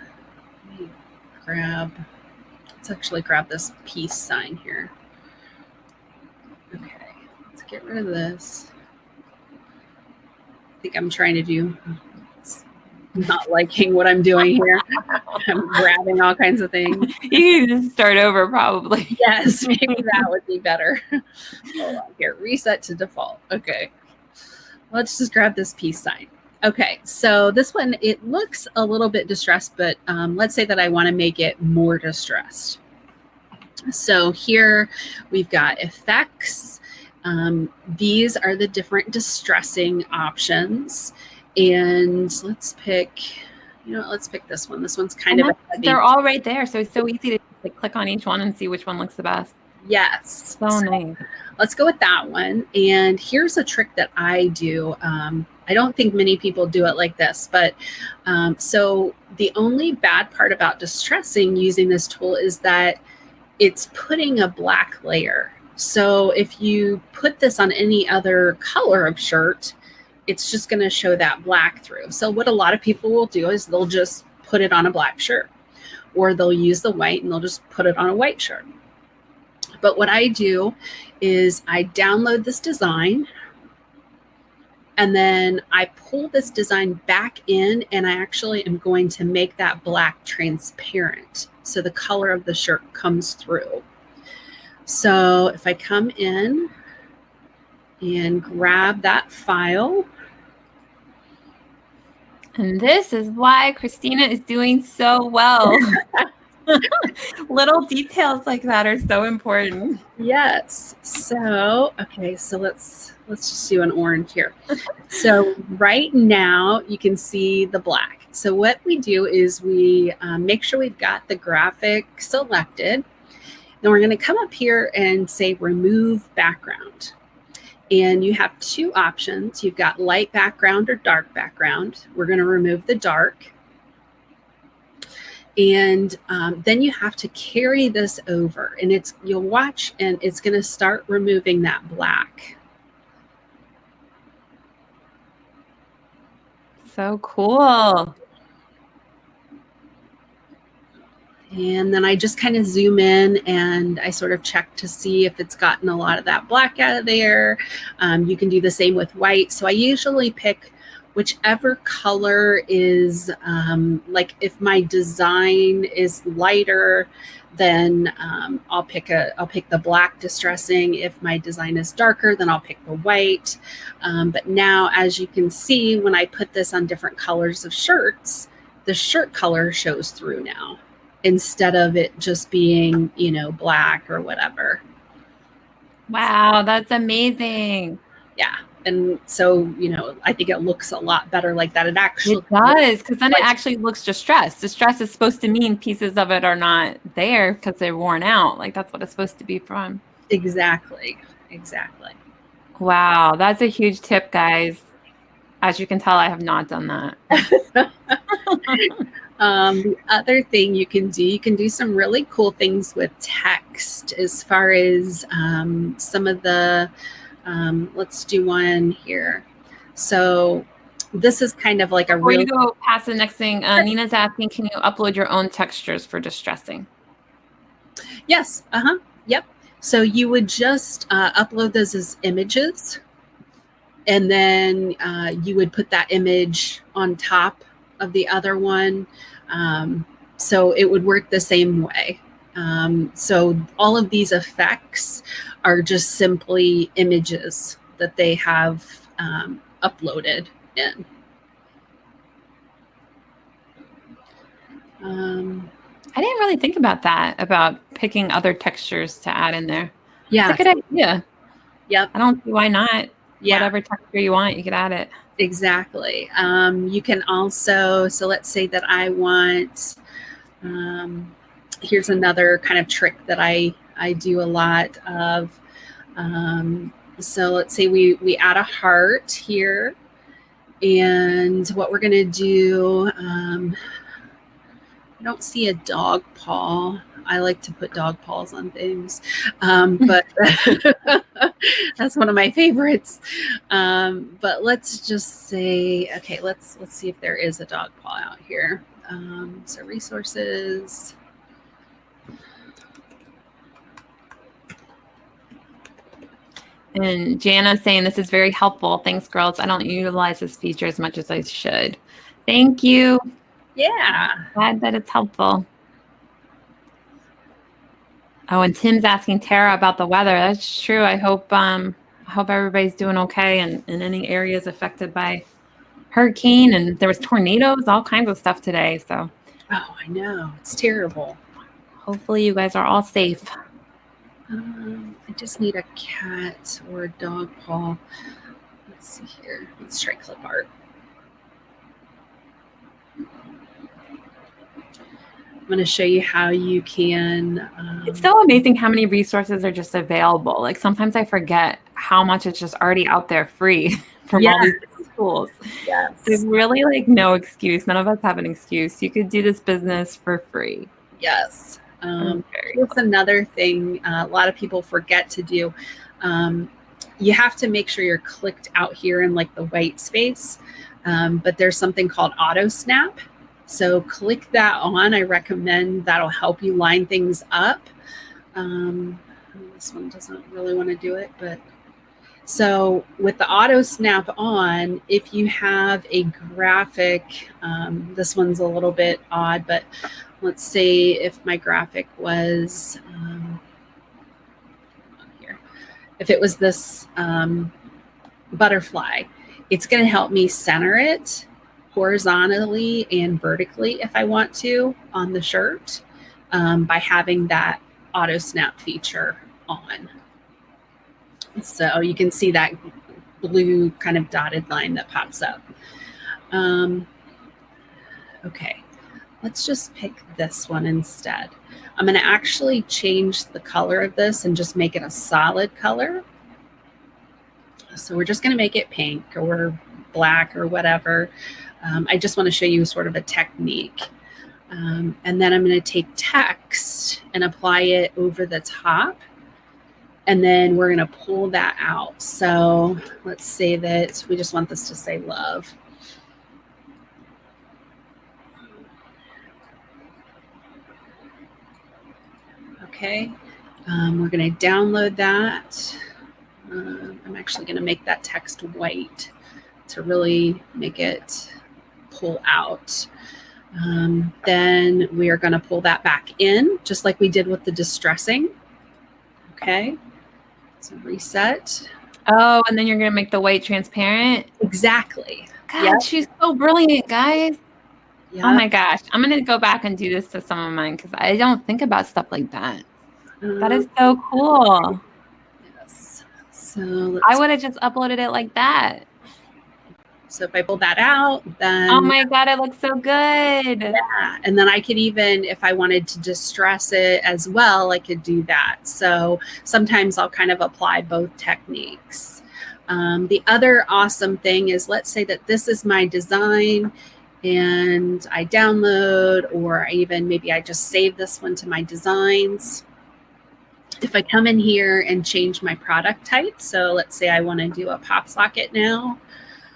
Let's actually grab this peace sign here. Okay, let's get rid of this. I think I'm trying to do, not liking what I'm doing here. I'm grabbing all kinds of things. You can just start over probably. Yes, maybe that would be better. Hold on here, reset to default. Okay, let's just grab this peace sign. Okay, so this one, it looks a little bit distressed, but let's say that I want to make it more distressed. So here we've got effects. These are the different distressing options. And let's pick this one. This one's kind of a heavy. They're all right there. So it's so easy to like click on each one and see which one looks the best. Yes. So nice. Let's go with that one. And here's a trick that I do. I don't think many people do it like this, but so the only bad part about distressing using this tool is that it's putting a black layer. So if you put this on any other color of shirt, it's just going to show that black through. So what a lot of people will do is they'll just put it on a black shirt, or they'll use the white and they'll just put it on a white shirt. But what I do is I download this design, And then I pull this design back in, and I actually am going to make that black transparent. So the color of the shirt comes through. So if I come in and grab that file. And this is why Christina is doing so well. Little details like that are so important. Yes. So, okay, so let's just do an orange here. So right now you can see the black. So what we do is we make sure we've got the graphic selected. Then we're going to come up here and say remove background. And you have two options. You've got light background or dark background. We're going to remove the dark. And then you have to carry this over, and you'll watch, and it's going to start removing that black. So cool. And then I just kind of zoom in and I sort of check to see if it's gotten a lot of that black out of there. You can do the same with white. So I usually pick whichever color is, like if my design is lighter, then I'll pick the black distressing. If my design is darker, then I'll pick the white. But now, as you can see, when I put this on different colors of shirts, the shirt color shows through now, instead of it just being, black or whatever. Wow, that's amazing. Yeah. And so, I think it looks a lot better like that. It actually does, because then it actually looks distressed. Distress is supposed to mean pieces of it are not there because they're worn out. Like that's what it's supposed to be from. Exactly. Wow, that's a huge tip, guys. As you can tell, I have not done that. The other thing you can do some really cool things with text as far as some of the, let's do one here. So this is kind of like a Before you go past the next thing, Nina's asking, can you upload your own textures for distressing? Yes. Yep. So you would just upload those as images, and then you would put that image on top of the other one. So it would work the same way. So all of these effects are just simply images that they have uploaded in. I didn't really think about that, about picking other textures to add in there. Yeah. It's a good idea. Yep. I don't see why not. Yeah. Whatever texture you want, you could add it. Exactly. You can also, so let's say that I want, here's another kind of trick that I do a lot of. So let's say we add a heart here, and what we're going to do, I don't see a dog paw. I like to put dog paws on things, but that's one of my favorites. But let's just say, okay, let's see if there is a dog paw out here. So resources. And Jana's saying this is very helpful. Thanks, girls. I don't utilize this feature as much as I should. Thank you. Yeah. Glad that it's helpful. Oh, and Tim's asking Tara about the weather. That's true. I hope everybody's doing okay in any areas affected by hurricane, and there was tornadoes, all kinds of stuff today. So, oh, I know, it's terrible. Hopefully, you guys are all safe. I just need a cat or a dog paw. Let's see here. Let's try clip art. I'm going to show you how you can. It's so amazing how many resources are just available. Like sometimes I forget how much is just already out there free from all these tools. Yes. There's really like no excuse. None of us have an excuse. You could do this business for free. Yes. That's another thing a lot of people forget to do. You have to make sure you're clicked out here in like the white space. But there's something called auto snap. So click that on. I recommend that'll help you line things up. This one doesn't really want to do it, but So with the auto snap on, if you have a graphic, this one's a little bit odd, but let's say if my graphic was here, if it was this butterfly, it's going to help me center it horizontally and vertically if I want to on the shirt by having that auto snap feature on. So you can see that blue kind of dotted line that pops up. Okay, let's just pick this one instead. I'm going to actually change the color of this and just make it a solid color. So we're just going to make it pink or black or whatever. I just want to show you sort of a technique. And then I'm going to take text and apply it over the top. And then we're going to pull that out. So let's say that we just want this to say love. Okay, we're going to download that. I'm actually going to make that text white to really make it pull out. Then we are going to pull that back in, just like we did with the distressing. Okay, so reset. Oh, and then you're going to make the white transparent? Exactly. God, Yep. she's so brilliant, guys. Yep. Oh my gosh. I'm going to go back and do this to some of mine because I don't think about stuff like that. That is so cool. Yes. So I would have just uploaded it like that. So if I pull that out, then... Oh my God, it looks so good. Yeah, and then I could even, if I wanted to distress it as well, I could do that. So sometimes I'll kind of apply both techniques. The other awesome thing is, let's say that this is my design and I download, or maybe I just save this one to my designs. If I come in here and change my product type, so let's say I want to do a pop socket now.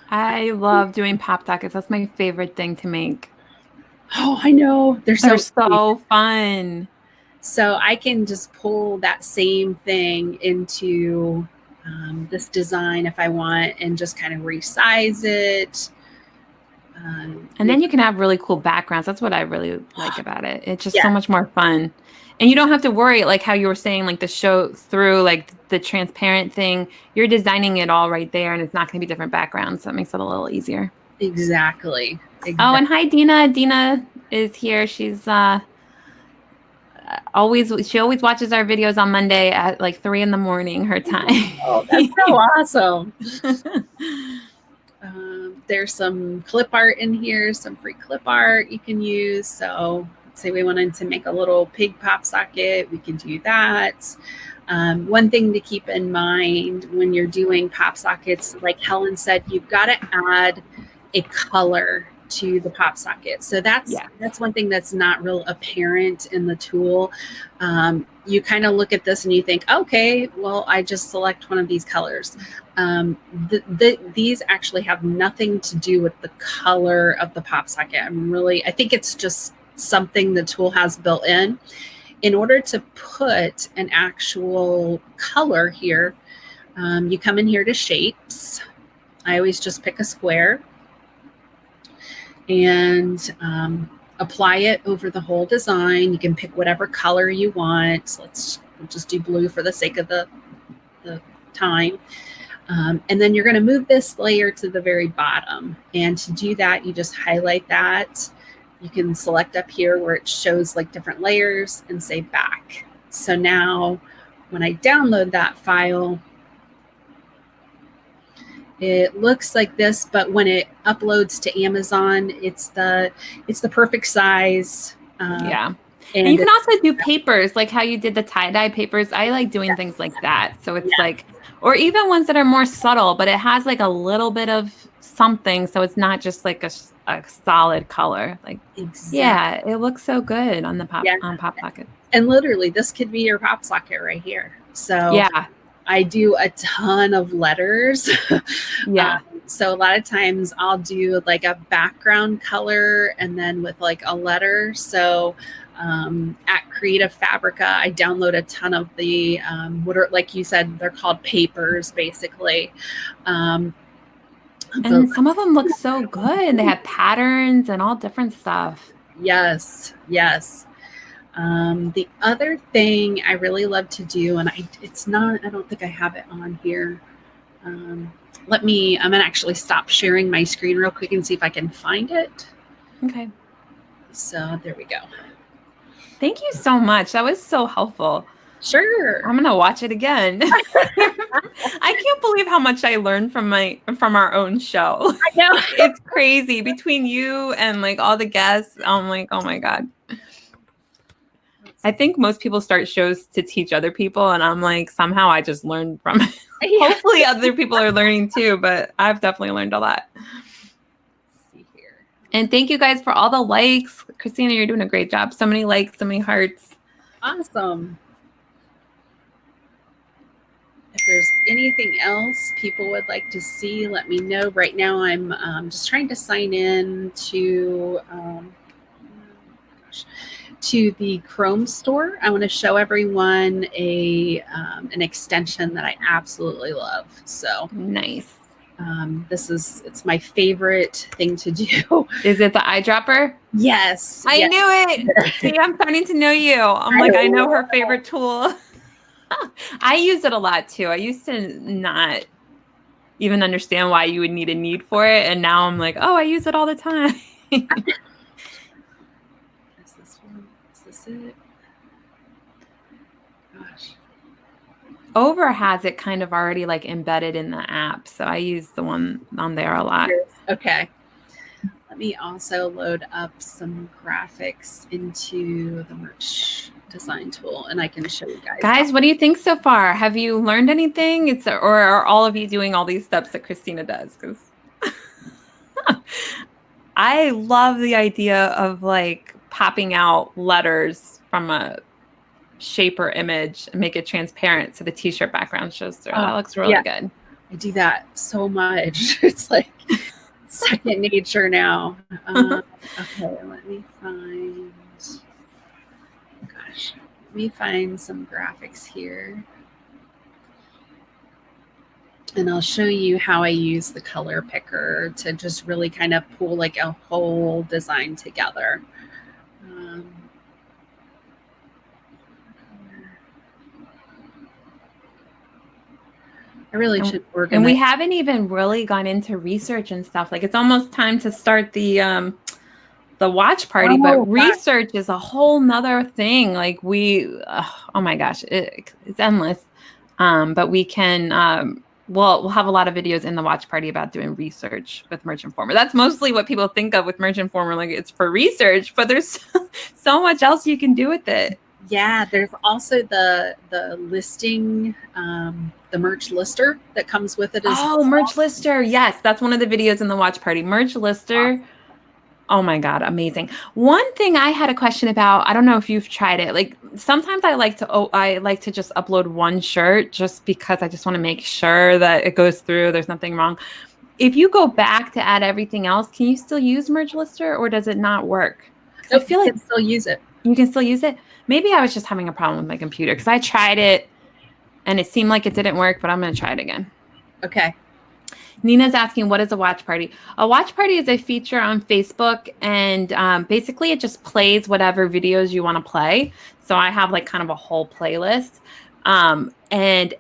I love doing pop sockets. That's my favorite thing to make. Oh, I know. They're so fun. So I can just pull that same thing into this design if I want and just kind of resize it. And then you can have really cool backgrounds. That's what I really like about it. It's just so much more fun. And you don't have to worry, like how you were saying, like the show through, like the transparent thing. You're designing it all right there, and it's not going to be different backgrounds. So it makes it a little easier. Exactly. Oh, and hi, Dina. Dina is here. She's she always watches our videos on Monday at like 3 in the morning, her time. Oh, that's so awesome. There's some clip art in here, some free clip art you can use. So say we wanted to make a little pig pop socket, we can do that. One thing to keep in mind when you're doing pop sockets, like Helen said, you've got to add a color to the pop socket. So that's one thing that's not real apparent in the tool. You kind of look at this and you think, okay, well, I just select one of these colors. These actually have nothing to do with the color of the pop socket. I think it's just something the tool has built in. In order to put an actual color here, you come in here to shapes. I always just pick a square and apply it over the whole design. You can pick whatever color you want. We'll just do blue for the sake of the time. And then you're going to move this layer to the very bottom. And to do that, you just highlight that. You can select up here where it shows like different layers and say back. So now when I download that file, it looks like this, but when it uploads to Amazon, it's the perfect size. And you can also do papers, like how you did the tie-dye papers. I like doing things like that. So it's like, or even ones that are more subtle, but it has like a little bit of something. So it's not just like a solid color. Like, it looks so good on the pop socket. And literally, this could be your pop socket right here. So I do a ton of letters. So a lot of times I'll do like a background color and then with like a letter. So at Creative Fabrica. I download a ton of the, what are, like you said, they're called papers, basically. And some of them look so good. They have patterns and all different stuff. Yes, yes. The other thing I really love to do, and I don't think I have it on here. I'm going to actually stop sharing my screen real quick and see if I can find it. Okay. So there we go. Thank you so much. That was so helpful. Sure. I'm gonna watch it again. I can't believe how much I learned from our own show. I know. It's crazy between you and like all the guests. I'm like, oh my God. I think most people start shows to teach other people, and I'm like, somehow I just learned from it. Yeah. Hopefully other people are learning too, but I've definitely learned a lot. Let's see here. And thank you guys for all the likes. Christina, you're doing a great job. So many likes, so many hearts. Awesome. If there's anything else people would like to see, let me know. Right now, I'm just trying to sign in to the Chrome store. I want to show everyone an extension that I absolutely love. So nice. It's my favorite thing to do. Is it the eyedropper? Yes. I knew it. See, I'm starting to know you. I know her favorite tool. I use it a lot too. I used to not even understand why you would need a need for it. And now I'm like, oh, I use it all the time. Is this one? Is this it? Gosh. Over has it kind of already like embedded in the app. So I use the one on there a lot. Okay. Let me also load up some graphics into the merch design tool, and I can show you guys. Guys, what do you think so far? Have you learned anything? Or are all of you doing all these steps that Christina does? Because I love the idea of like popping out letters from a shape or image and make it transparent so the t-shirt background shows through. That looks really good. I do that so much. It's like second nature now. Okay, let me find some graphics here. And I'll show you how I use the color picker to just really kind of pull like a whole design together. I really should organize. And we haven't even really gone into research and stuff. Like it's almost time to start the watch party, but research is a whole nother thing. Like oh my gosh, it's endless. But we can, we'll have a lot of videos in the watch party about doing research with Merch Informer. That's mostly what people think of with Merch Informer. Like it's for research, but there's so much else you can do with it. Yeah, there's also the listing, the merch lister that comes with it as well. Merch lister. Yes, that's one of the videos in the watch party. Merch lister. Awesome. Oh my God, amazing. One thing I had a question about, I don't know if you've tried it. Like sometimes I like to just upload one shirt just because I just want to make sure that it goes through, there's nothing wrong. If you go back to add everything else, can you still use Merge Lister or does it not work? I feel like you can still use it. You can still use it? Maybe I was just having a problem with my computer because I tried it and it seemed like it didn't work, but I'm going to try it again. Okay. Nina's asking, what is a watch party? A watch party is a feature on Facebook, and basically it just plays whatever videos you want to play. So I have like kind of a whole playlist, and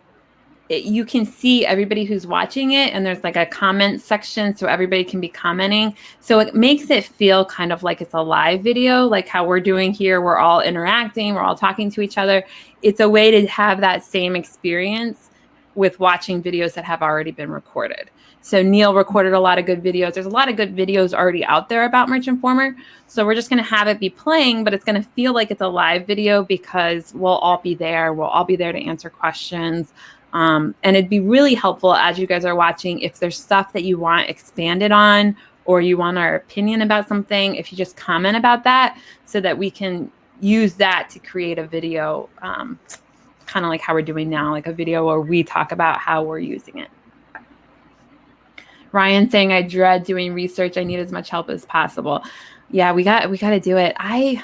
you can see everybody who's watching it, and there's like a comment section so everybody can be commenting. So it makes it feel kind of like it's a live video, like how we're doing here. We're all interacting, we're all talking to each other. It's a way to have that same experience with watching videos that have already been recorded. So Neil recorded a lot of good videos. There's a lot of good videos already out there about Merch Informer. So we're just going to have it be playing, but it's going to feel like it's a live video because we'll all be there. We'll all be there to answer questions. And it'd be really helpful as you guys are watching, if there's stuff that you want expanded on or you want our opinion about something, if you just comment about that so that we can use that to create a video, kind of like how we're doing now, like a video where we talk about how we're using it. Ryan saying, I dread doing research. I need as much help as possible. Yeah, we got to do it. I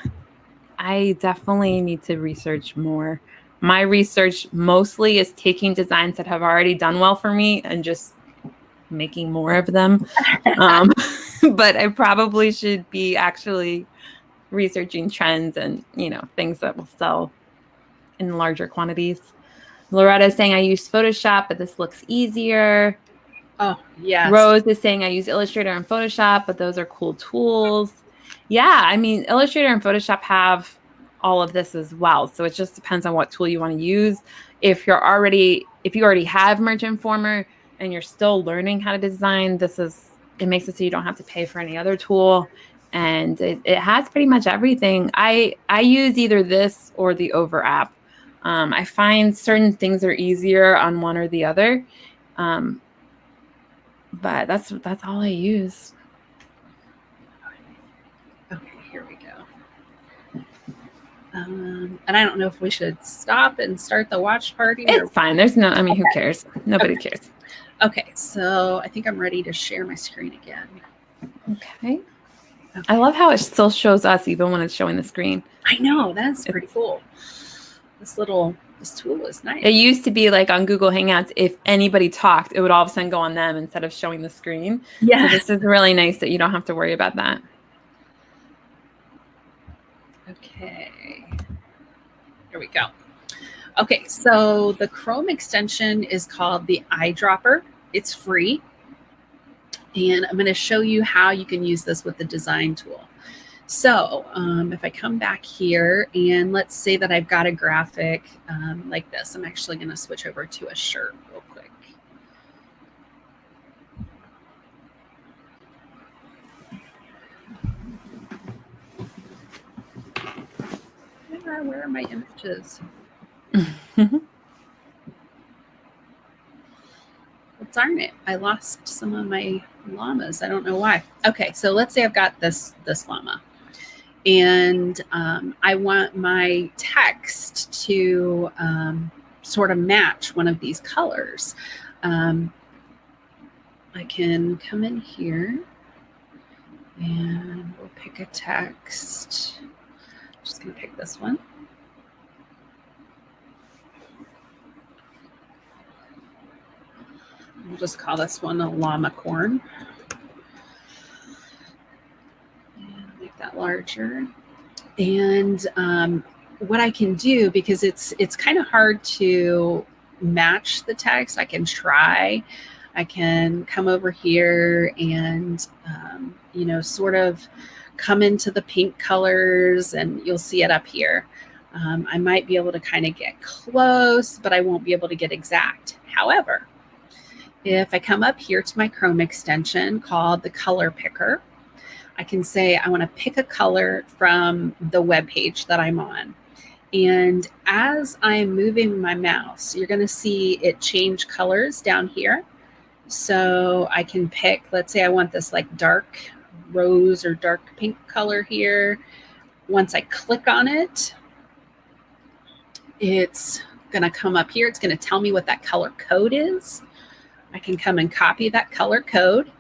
I definitely need to research more. My research mostly is taking designs that have already done well for me and just making more of them. But I probably should be actually researching trends and, things that will sell in larger quantities. Loretta is saying I use Photoshop, but this looks easier. Oh, yes. Rose is saying I use Illustrator and Photoshop, but those are cool tools. Yeah, I mean, Illustrator and Photoshop have all of this as well. So it just depends on what tool you want to use. If you already have Merge Informer and you're still learning how to design, it makes it so you don't have to pay for any other tool. And it has pretty much everything. I use either this or the Over app. I find certain things are easier on one or the other. But that's all I use. Okay, here we go. And I don't know if we should stop and start the watch party. It's fine. Who cares? Nobody cares. Okay, so I think I'm ready to share my screen again. Okay. I love how it still shows us even when it's showing the screen. I know, that's pretty cool. This tool is nice. It used to be like on Google Hangouts, if anybody talked, it would all of a sudden go on them instead of showing the screen. Yeah. So this is really nice that you don't have to worry about that. Okay. Here we go. Okay, so the Chrome extension is called the Eyedropper. It's free. And I'm going to show you how you can use this with the design tool. So if I come back here and let's say that I've got a graphic like this, I'm actually going to switch over to a shirt real quick. Where are my images? Well, darn it, I lost some of my llamas. I don't know why. Okay, so let's say I've got this llama. And I want my text to sort of match one of these colors. I can come in here and we'll pick a text. I'm just going to pick this one. We'll just call this one a llama corn. Make that larger. And what I can do, because it's kind of hard to match the text, I can try. I can come over here and sort of come into the pink colors, and you'll see it up here. I might be able to kind of get close, but I won't be able to get exact. However, if I come up here to my Chrome extension called the Color Picker, I can say I want to pick a color from the web page that I'm on. And as I'm moving my mouse, you're going to see it change colors down here. So I can pick, let's say I want this like dark rose or dark pink color here. Once I click on it, it's going to come up here. It's going to tell me what that color code is. I can come and copy that color code,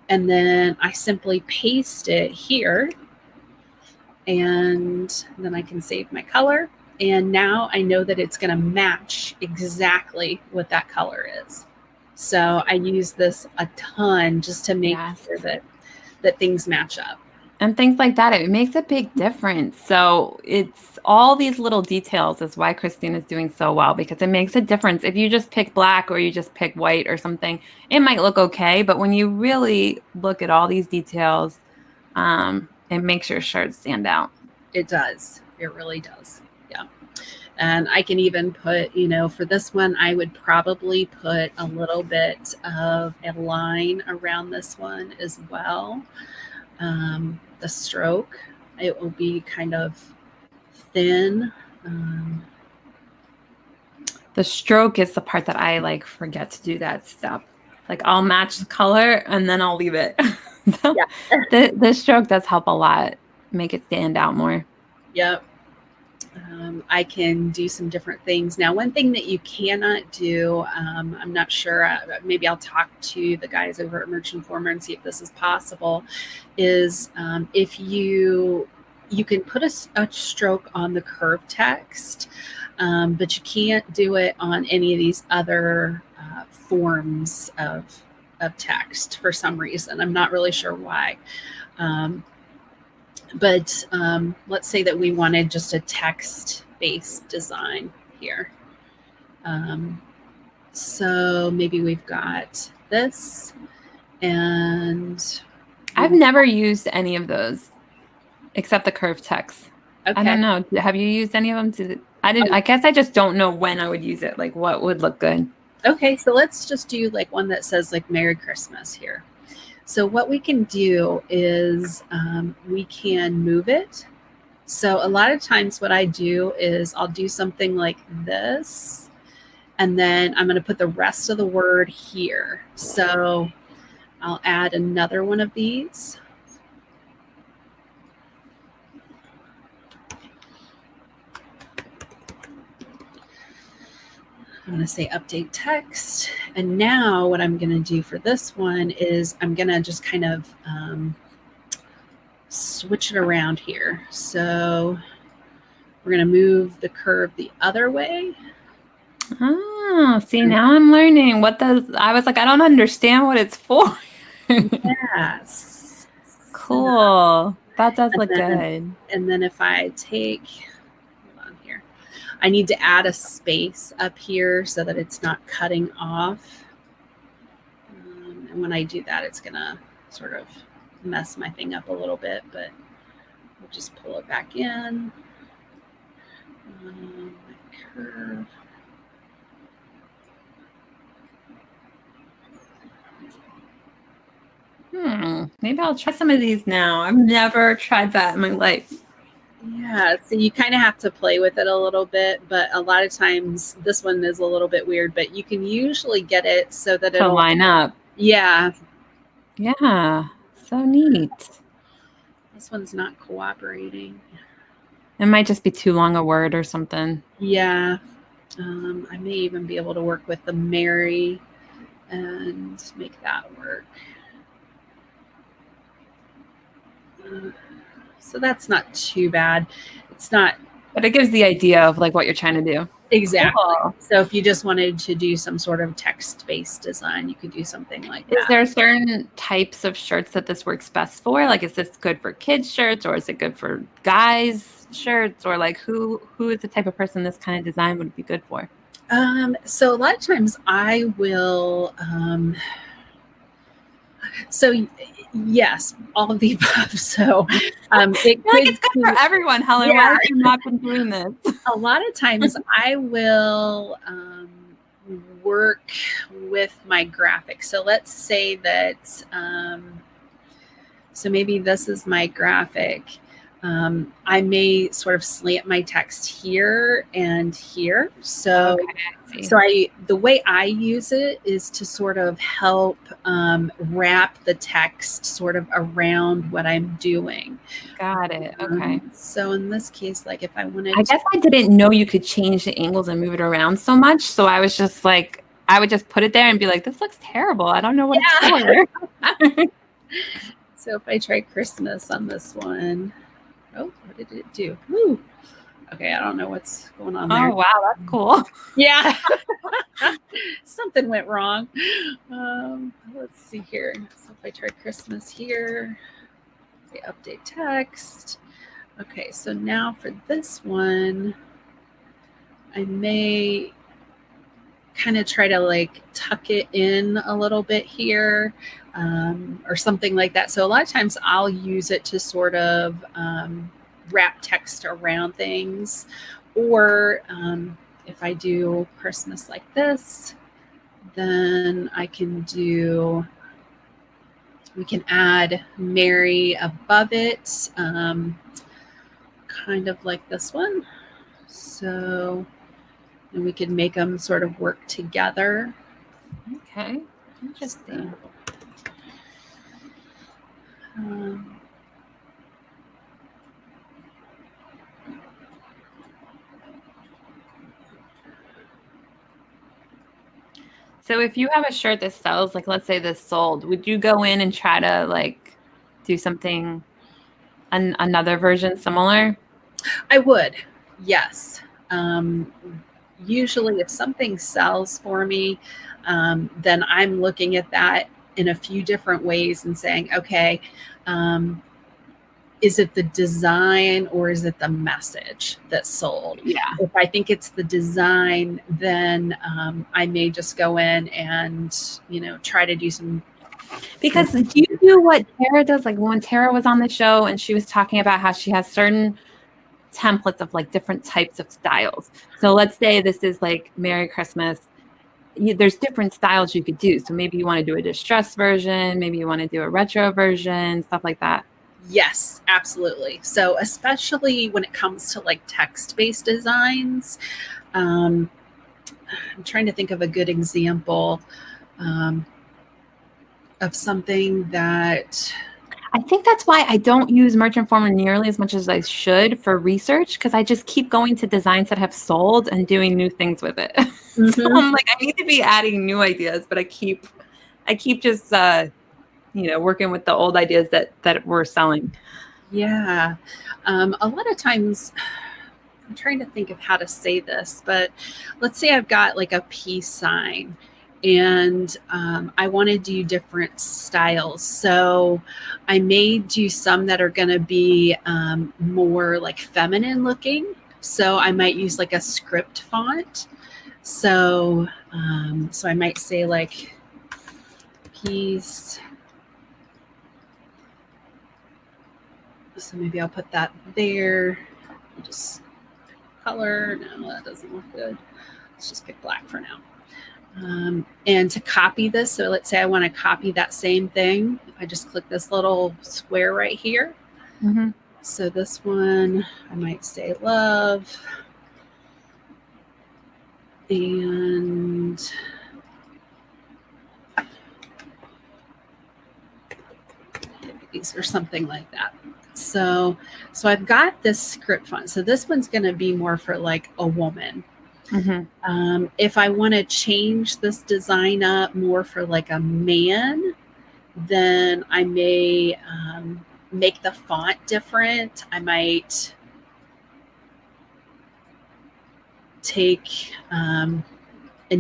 and then I simply paste it here, and then I can save my color. And now I know that it's going to match exactly what that color is. So I use this a ton just to make sure that things match up. And things like that, it makes a big difference. So it's all these little details is why Christina is doing so well, because it makes a difference. If you just pick black or you just pick white or something, it might look okay. But when you really look at all these details, it makes your shirt stand out. It does. It really does. Yeah. And I can even put, for this one, I would probably put a little bit of a line around this one as well. The stroke, it will be kind of thin. The stroke is the part that I forget to do that step. I'll match the color and then I'll leave it. So yeah. the stroke does help a lot, make it stand out more. Yep. I can do some different things. Now, one thing that you cannot do, I'm not sure, maybe I'll talk to the guys over at Merge Informer and see if this is possible, is if you you can put a stroke on the curved text, but you can't do it on any of these other forms of text for some reason. I'm not really sure why. But let's say that we wanted just a text-based design here. So maybe we've got this, and I've never used any of those except the curved text. okay. I don't know. Have you used any of them? I guess I just don't know when I would use it. Like what would look good. Okay, so let's just do like one that says like Merry Christmas here. So what we can do is we can move it. So a lot of times what I do is I'll do something like this, and then I'm going to put the rest of the word here. So I'll add another one of these. I'm going to say update text. And now what I'm going to do for this one is I'm going to just kind of switch it around here. So we're going to move the curve the other way. Oh, see, now I'm learning I was like, I don't understand what it's for. Yes. Cool. That does look good. And then if I take, hold on here, I need to add a space up here so that it's not cutting off. And when I do that, it's going to sort of mess my thing up a little bit, but we'll just pull it back in. My curve. Maybe I'll try some of these now. I've never tried that in my life. Yeah, so you kind of have to play with it a little bit, but a lot of times this one is a little bit weird, but you can usually get it so that it'll line up. Yeah. Yeah, so neat. This one's not cooperating. It might just be too long a word or something. Yeah. I may even be able to work with the Mary and make that work. So that's not too bad. It's not. But it gives the idea of like what you're trying to do. Exactly. Cool. So if you just wanted to do some sort of text-based design, you could do something like that. Is there certain types of shirts that this works best for? Like, is this good for kids' shirts, or is it good for guys' shirts, or like who is the type of person this kind of design would be good for? So a lot of times I will. So yes, all of the above. So it could like it's good for everyone, Helen. Yeah. Why have you not been doing this? A lot of times I will work with my graphics. So let's say that, so maybe this is my graphic. I may sort of slant my text here and here. So, the way I use it is to sort of help wrap the text sort of around what I'm doing. Got it. Okay. So in this case, like if I wanted I guess I didn't know you could change the angles and move it around so much. So I was just like, I would just put it there and be like, this looks terrible. I don't know what it's for. So if I try Christmas on this one, oh, what did it do? Woo. Okay, I don't know what's going on there. Oh, wow, that's cool. Yeah. Something went wrong. Let's see here. So if I try Christmas here, say update text. Okay, so now for this one, I may kind of try to like tuck it in a little bit here or something like that. So a lot of times I'll use it to sort of wrap text around things, or if I do Christmas like this, then I can do, we can add Mary above it, kind of like this one. So, and we can make them sort of work together. Okay, interesting. So if you have a shirt that sells, like let's say this sold, would you go in and try to like do something another version similar? I would, yes. Usually if something sells for me, then I'm looking at that in a few different ways and saying, okay, is it the design or is it the message that's sold? Yeah. If I think it's the design, then I may just go in and, try to do some. Because do you do what Tara does? Like when Tara was on the show and she was talking about how she has certain templates of like different types of styles. So let's say this is like Merry Christmas. There's different styles you could do. So maybe you want to do a distressed version, maybe you want to do a retro version, stuff like that. Yes, absolutely. So especially when it comes to like text-based designs, I'm trying to think of a good example of something that. I think that's why I don't use Merchant Former nearly as much as I should for research, because I just keep going to designs that have sold and doing new things with it. So I'm like, I need to be adding new ideas, but I keep just working with the old ideas that we're selling. Yeah. A lot of times I'm trying to think of how to say this, but let's say I've got like a peace sign and I want to do different styles. So I may do some that are going to be more like feminine looking. So I might use like a script font. So I might say like peace. So maybe I'll put that there. Just color. No, that doesn't look good. Let's just pick black for now. And to copy this, so let's say I want to copy that same thing. I just click this little square right here. Mm-hmm. So this one, I might say love. And or something like that. So I've got this script font. So this one's going to be more for like a woman. Mm-hmm. If I want to change this design up more for like a man, then I may make the font different. I might take and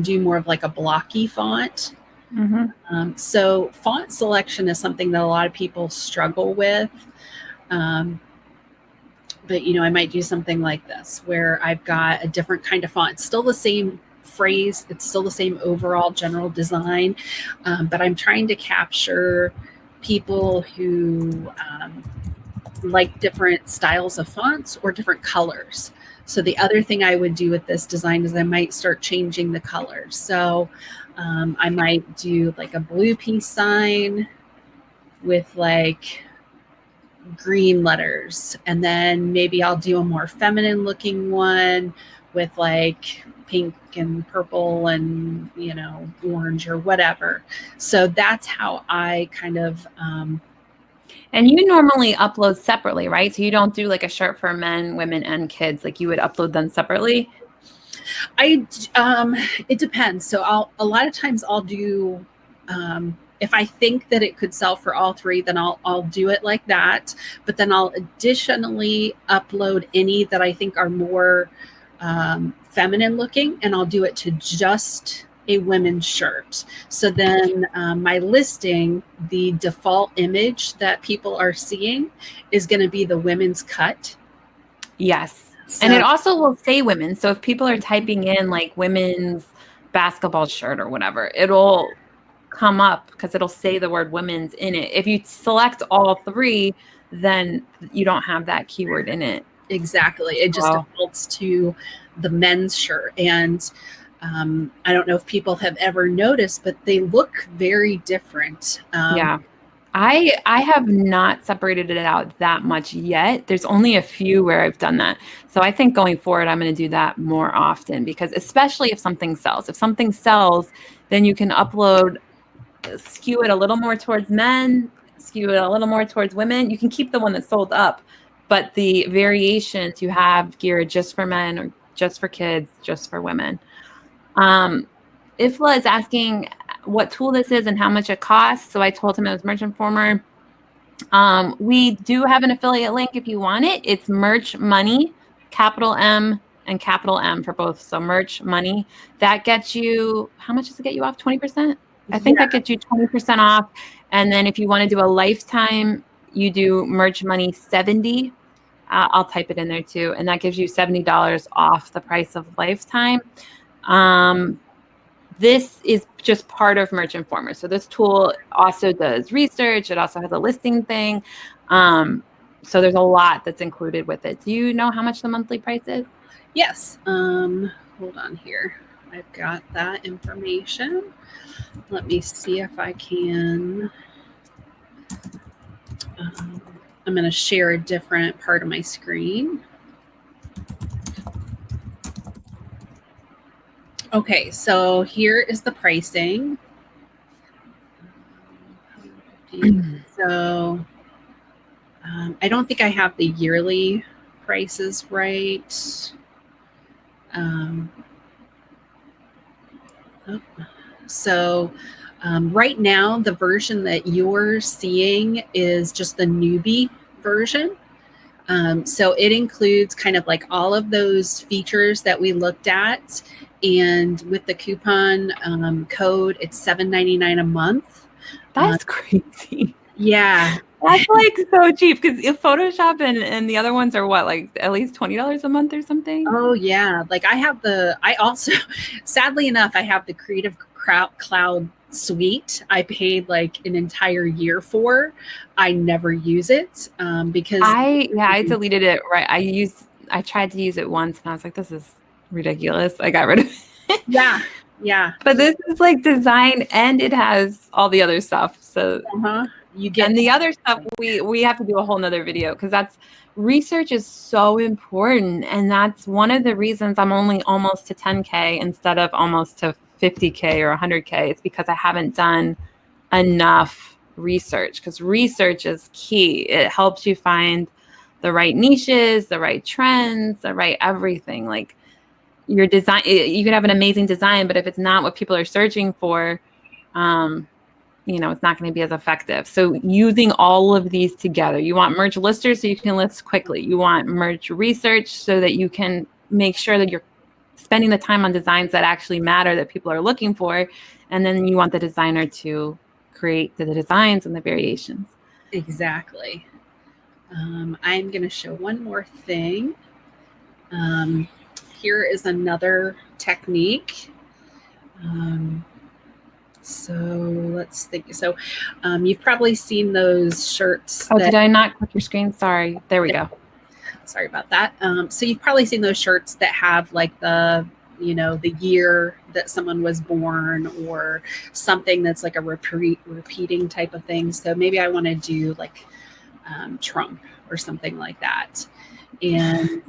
do more of like a blocky font. Mm-hmm. So font selection is something that a lot of people struggle with. But, I might do something like this where I've got a different kind of font. It's still the same phrase. It's still the same overall general design. But I'm trying to capture people who like different styles of fonts or different colors. So the other thing I would do with this design is I might start changing the colors. So I might do like a blue peace sign with like green letters, and then maybe I'll do a more feminine looking one with like pink and purple and orange or whatever. So that's how I kind of and you normally upload separately, right? So you don't do like a shirt for men, women, and kids. Like you would upload them separately. It depends. So a lot of times I'll do if I think that it could sell for all three, then I'll do it like that. But then I'll additionally upload any that I think are more feminine looking, and I'll do it to just a women's shirt. So then my listing, the default image that people are seeing is going to be the women's cut. Yes. So, and it also will say women. So if people are typing in like women's basketball shirt or whatever, it'll come up because it'll say the word women's in it. If you select all three, then you don't have that keyword in it. Exactly. It just defaults to the men's shirt. And I don't know if people have ever noticed, but they look very different. Yeah. I have not separated it out that much yet. There's only a few where I've done that. So I think going forward, I'm going to do that more often, because especially if something sells. If something sells, then you can upload, skew it a little more towards men, skew it a little more towards women. You can keep the one that's sold up, but the variations you have geared just for men or just for kids, just for women. Ifla is asking what tool this is and how much it costs. So I told him it was Merchant Former. We do have an affiliate link if you want it. It's Merch Money, capital M and capital M for both. So Merch Money, that gets you, how much does it get you off? 20%? I think that gets you 20% off. And then if you want to do a lifetime, you do Merch Money 70. I'll type it in there too. And that gives you $70 off the price of lifetime. This is just part of Merch Informer. So this tool also does research. It also has a listing thing. So there's a lot that's included with it. Do you know how much the monthly price is? Yes. Hold on here. I've got that information. Let me see if I can. I'm going to share a different part of my screen. Okay, so here is the pricing. So I don't think I have the yearly prices right. So right now, the version that you're seeing is just the newbie version. So it includes kind of like all of those features that we looked at. And with the coupon code, it's $7.99 a month. That's crazy. Yeah. That's like so cheap because if Photoshop and the other ones are what, like at least $20 a month or something? Oh yeah. Like I also, sadly enough, I have the Creative Cloud suite. I paid like an entire year for. I never use it because I deleted it. Right. I tried to use it once and I was like, this is ridiculous. I got rid of it. Yeah. But this is like design and it has all the other stuff. So you get, and the other stuff we have to do a whole nother video because that's research is so important. And that's one of the reasons I'm only almost to 10K instead of almost to 50K or 100K. It's because I haven't done enough research, because research is key. It helps you find the right niches, the right trends, the right everything. Like your design, you can have an amazing design, but if it's not what people are searching for, it's not going to be as effective. So using all of these together, you want merch listers so you can list quickly. You want merch research so that you can make sure that you're spending the time on designs that actually matter, that people are looking for. And then you want the designer to create the designs and the variations. Exactly. I'm going to show one more thing. Here is another technique. So let's think. So you've probably seen those shirts. Oh, did I not click your screen? Sorry. There we go. Sorry about that. So you've probably seen those shirts that have like the year that someone was born or something that's like a repeating type of thing. So maybe I want to do like Trump or something like that. And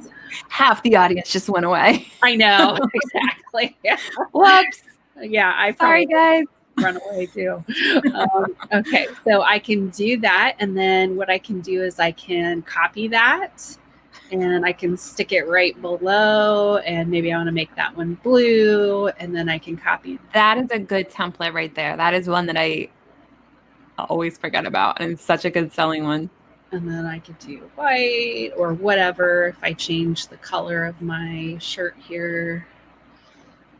half the audience just went away. I know. Exactly. Whoops. Yeah. I Sorry, guys. Run away too. Okay. So I can do that. And then what I can do is I can copy that and I can stick it right below. And maybe I want to make that one blue. And then I can copy. That is a good template right there. That is one that I always forget about. And it's such a good selling one. And then I could do white or whatever if I change the color of my shirt here.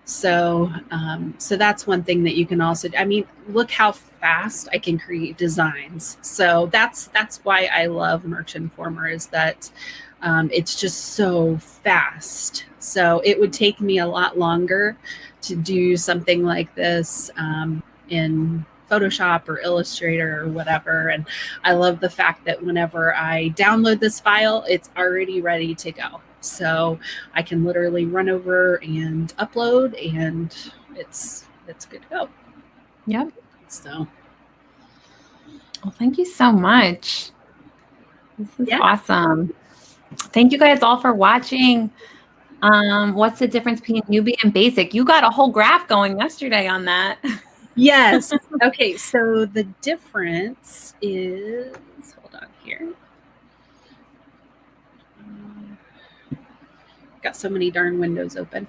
So that's one thing that you can also, look how fast I can create designs. So that's why I love Merch Informer, is that it's just so fast. So it would take me a lot longer to do something like this in Photoshop or Illustrator or whatever. And I love the fact that whenever I download this file, it's already ready to go. So I can literally run over and upload and it's good to go. Yep. So. Well, thank you so much. This is awesome. Thank you guys all for watching. What's the difference between newbie and basic? You got a whole graph going yesterday on that. Yes. Okay. So the difference is, hold on here. Got so many darn windows open.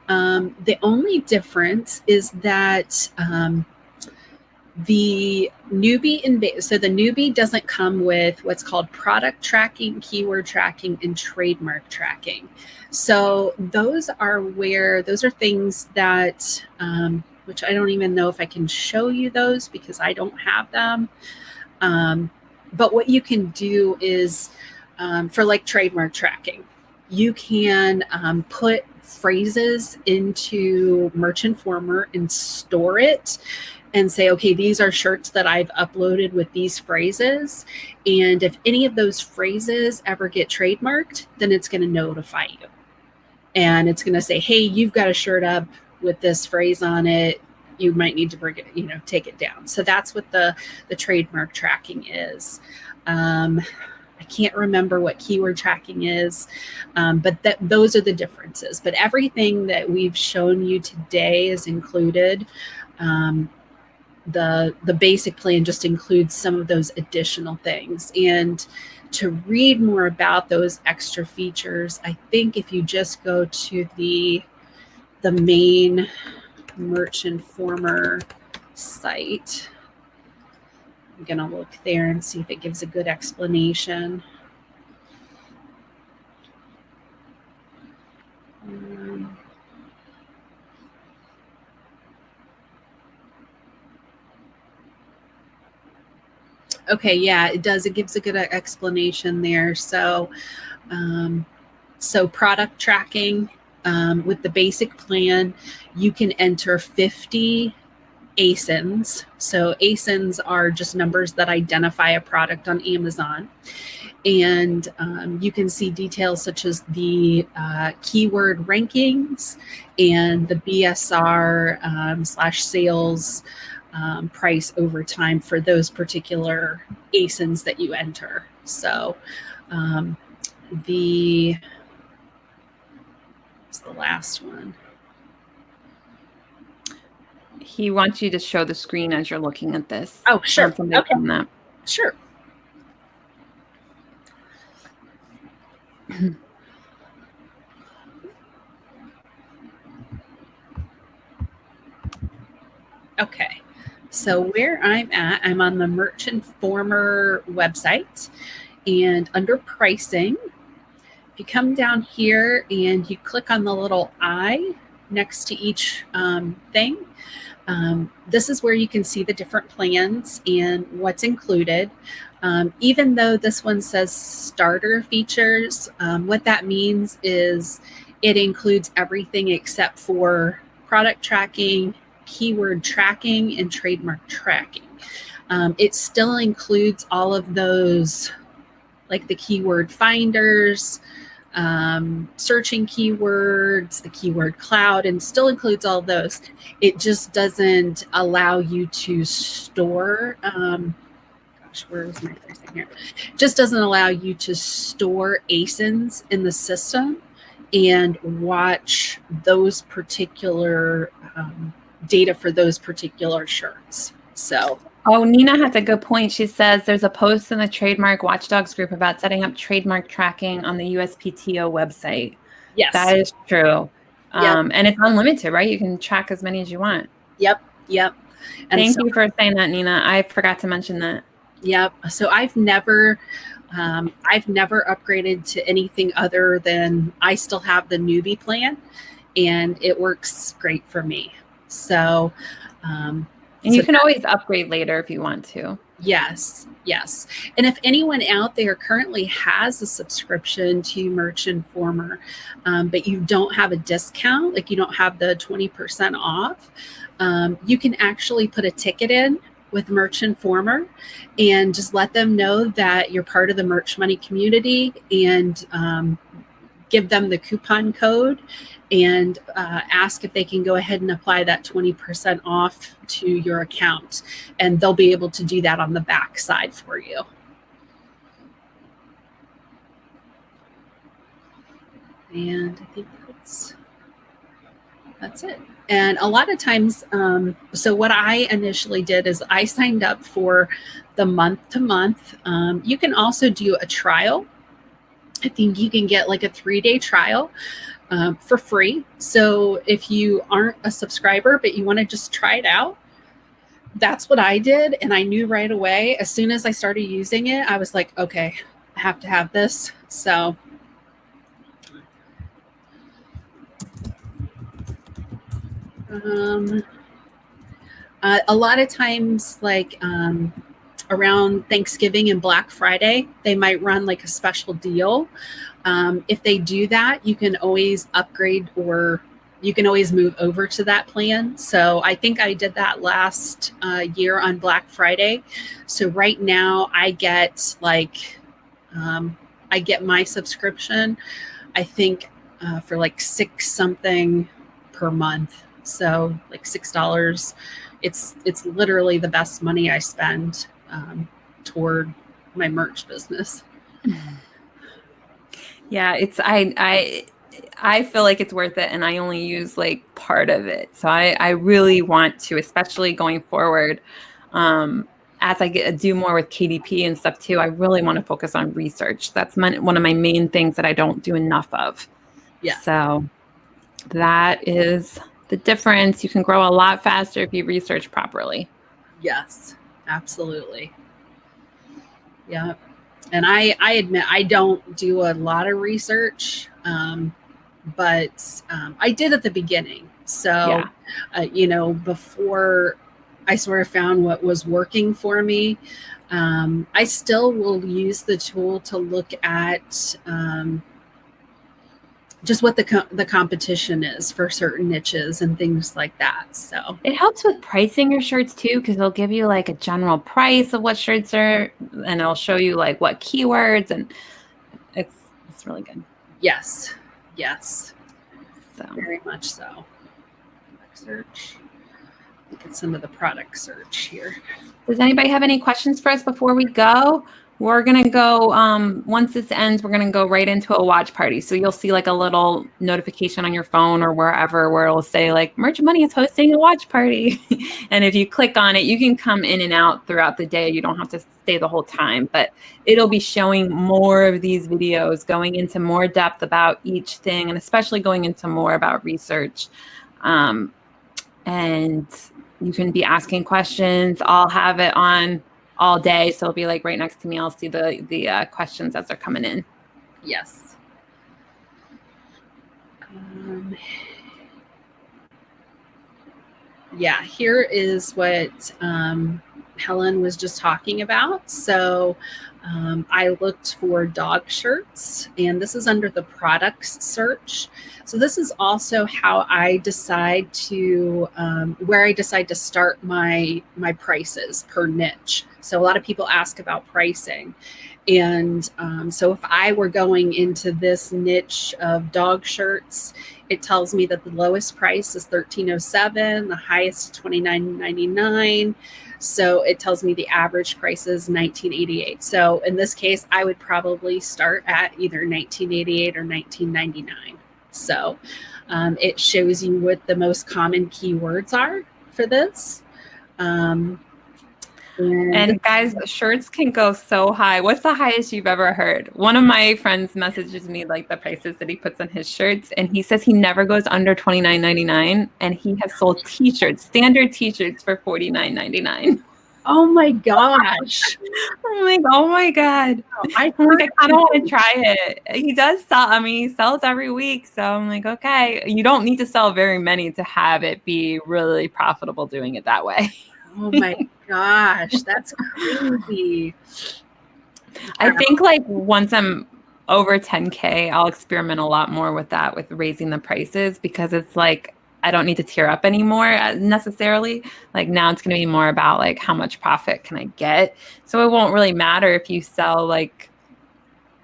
The only difference is that The newbie so the newbie doesn't come with what's called product tracking, keyword tracking, and trademark tracking. So those are things that which I don't even know if I can show you those because I don't have them. But what you can do is for like trademark tracking, you can put phrases into Merch Informer and store it and say, okay, these are shirts that I've uploaded with these phrases. And if any of those phrases ever get trademarked, then it's going to notify you. And it's going to say, hey, you've got a shirt up with this phrase on it. You might need to bring it, take it down. So that's what the trademark tracking is. I can't remember what keyword tracking is, but those are the differences. But everything that we've shown you today is included. The basic plan just includes some of those additional things. And to read more about those extra features, I think if you just go to the main Merch Informer site, I'm going to look there and see if it gives a good explanation. Okay, yeah, it does. It gives a good explanation there. So, so product tracking with the basic plan, you can enter 50 ASINs. So ASINs are just numbers that identify a product on Amazon. And you can see details such as the keyword rankings and the BSR / sales price over time for those particular ASINs that you enter. So what's the last one? He wants you to show the screen as you're looking at this. Oh, sure. Okay. Sure. Okay. So where I'm at, I'm on the Merch Informer website, and under pricing, if you come down here and you click on the little I next to each thing, this is where you can see the different plans and what's included. Even though this one says starter features, what that means is it includes everything except for product tracking, keyword tracking, and trademark tracking. It still includes all of those, like the keyword finders, searching keywords, the keyword cloud, and still includes all those. It just doesn't allow you to store, where is my pricing here? Just doesn't allow you to store ASINs in the system and watch those particular data for those particular shirts. So. Oh, Nina has a good point. She says there's a post in the Trademark Watchdogs group about setting up trademark tracking on the USPTO website. Yes. That is true. Yep. And it's unlimited, right? You can track as many as you want. Yep. And Thank you for saying that, Nina. I forgot to mention that. Yep. So I've never upgraded to anything other than I still have the newbie plan, and it works great for me. So, and you can always upgrade later if you want to. Yes. And if anyone out there currently has a subscription to Merch Informer, but you don't have a discount, like you don't have the 20% off, you can actually put a ticket in with Merch Informer and just let them know that you're part of the Merch Money community, and give them the coupon code and ask if they can go ahead and apply that 20% off to your account, and they'll be able to do that on the back side for you. And I think that's it. And a lot of times, so what I initially did is I signed up for the month to month. You can also do a trial. I think you can get like a 3-day trial for free. So if you aren't a subscriber, but you want to just try it out, that's what I did. And I knew right away, as soon as I started using it, I was like, okay, I have to have this. So a lot of times, like around Thanksgiving and Black Friday, they might run like a special deal. If they do that, you can always upgrade, or you can always move over to that plan. So I think I did that last year on Black Friday. So right now I get like, I get my subscription, I think for like six something per month. So like $6. It's literally the best money I spend toward my merch business. Yeah, I feel like it's worth it, and I only use like part of it. So I really want to, especially going forward, as I do more with KDP and stuff too. I really want to focus on research. That's one of my main things that I don't do enough of. Yeah. So that is the difference. You can grow a lot faster if you research properly. Yes, absolutely. Yeah. And I admit I don't do a lot of research, but I did at the beginning. So, Yeah. Before I sort of found what was working for me, I still will use the tool to look at just what the competition is for certain niches and things like that. So It helps with pricing your shirts too, because they'll give you like a general price of what shirts are, and it'll show you like what keywords, and it's really good. yes, So very much so. Product search. Look at some of the product search here. does anybody have any questions for us before we go? We're going to go, once this ends, we're going to go right into a watch party. So you'll see like a little notification on your phone or wherever where it'll say like Merch Money is hosting a watch party. And if you click on it, you can come in and out throughout the day. You don't have to stay the whole time, but it'll be showing more of these videos, going into more depth about each thing, and especially going into more about research. And you can be asking questions. I'll have it on all day, so it'll be like right next to me. I'll see the questions as they're coming in. Yes. Yeah, here is what Helen was just talking about. So I looked for dog shirts, and this is under the products search. So this is also how I decide to where I decide to start my prices per niche. So a lot of people ask about pricing, and so if I were going into this niche of dog shirts, it tells me that the lowest price is $13.07, the highest $29.99. So it tells me the average price is $19.88. So in this case, I would probably start at either $19.88 or $19.99. So it shows you what the most common keywords are for this. And guys, shirts can go so high. What's the highest you've ever heard? One of my friends messages me like the prices that he puts on his shirts, and he says he never goes under $29.99, and he has sold t-shirts, standard t-shirts for $49.99. Oh my gosh. I'm like, oh my God. I don't want to try it. He does sell, I mean, he sells every week. So I'm like, okay, you don't need to sell very many to have it be really profitable doing it that way. Oh my gosh, that's crazy. I think like once I'm over 10K, I'll experiment a lot more with that, with raising the prices, because it's like, I don't need to tear up anymore necessarily. Like now it's going to be more about like how much profit can I get? So it won't really matter if you sell like,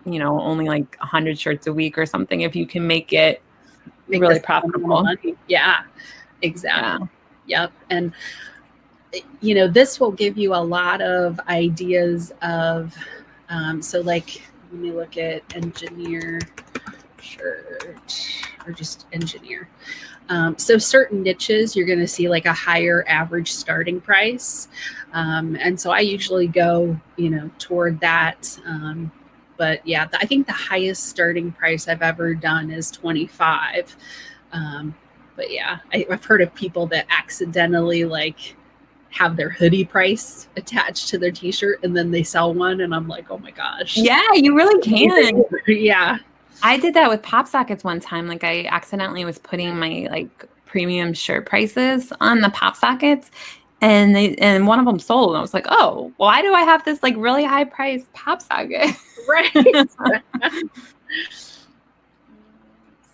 only like 100 shirts a week or something, if you can make it really profitable. Yeah, exactly. Yeah. Yep. And this will give you a lot of ideas of, so like, let me look at engineer shirt or just engineer. So certain niches, you're going to see like a higher average starting price. And so I usually go, toward that. But yeah, I think the highest starting price I've ever done is 25. But yeah, I've heard of people that accidentally like have their hoodie price attached to their t-shirt, and then they sell one, and I'm like, oh my gosh. Yeah, you really can. Yeah. I did that with pop sockets one time. Like I accidentally was putting my like premium shirt prices on the pop sockets, and one of them sold. And I was like, oh, why do I have this like really high price pop socket? Right. Let's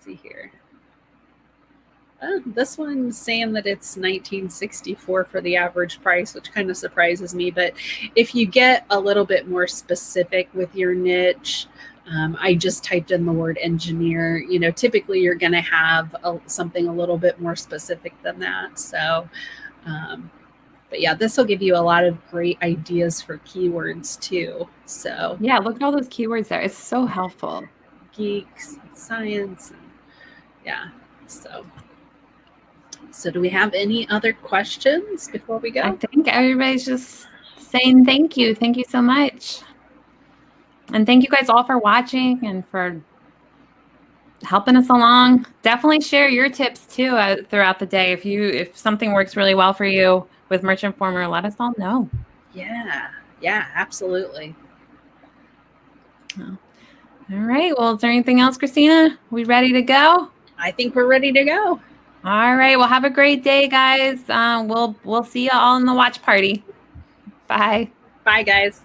see here. This one's saying that it's $19.64 for the average price, which kind of surprises me. But if you get a little bit more specific with your niche, I just typed in the word engineer. You know, typically you're going to have something a little bit more specific than that. So, but yeah, this will give you a lot of great ideas for keywords too. So yeah, look at all those keywords there. It's so helpful. Geeks, science, and yeah. So do we have any other questions before we go? I think everybody's just saying thank you. Thank you so much. And thank you guys all for watching and for helping us along. Definitely share your tips too throughout the day. If something works really well for you with Merch Informer, let us all know. Yeah, absolutely. Oh. All right. Well, is there anything else, Christina? We ready to go? I think we're ready to go. All right. Well, have a great day, guys. We'll see you all in the watch party. Bye. Bye, guys.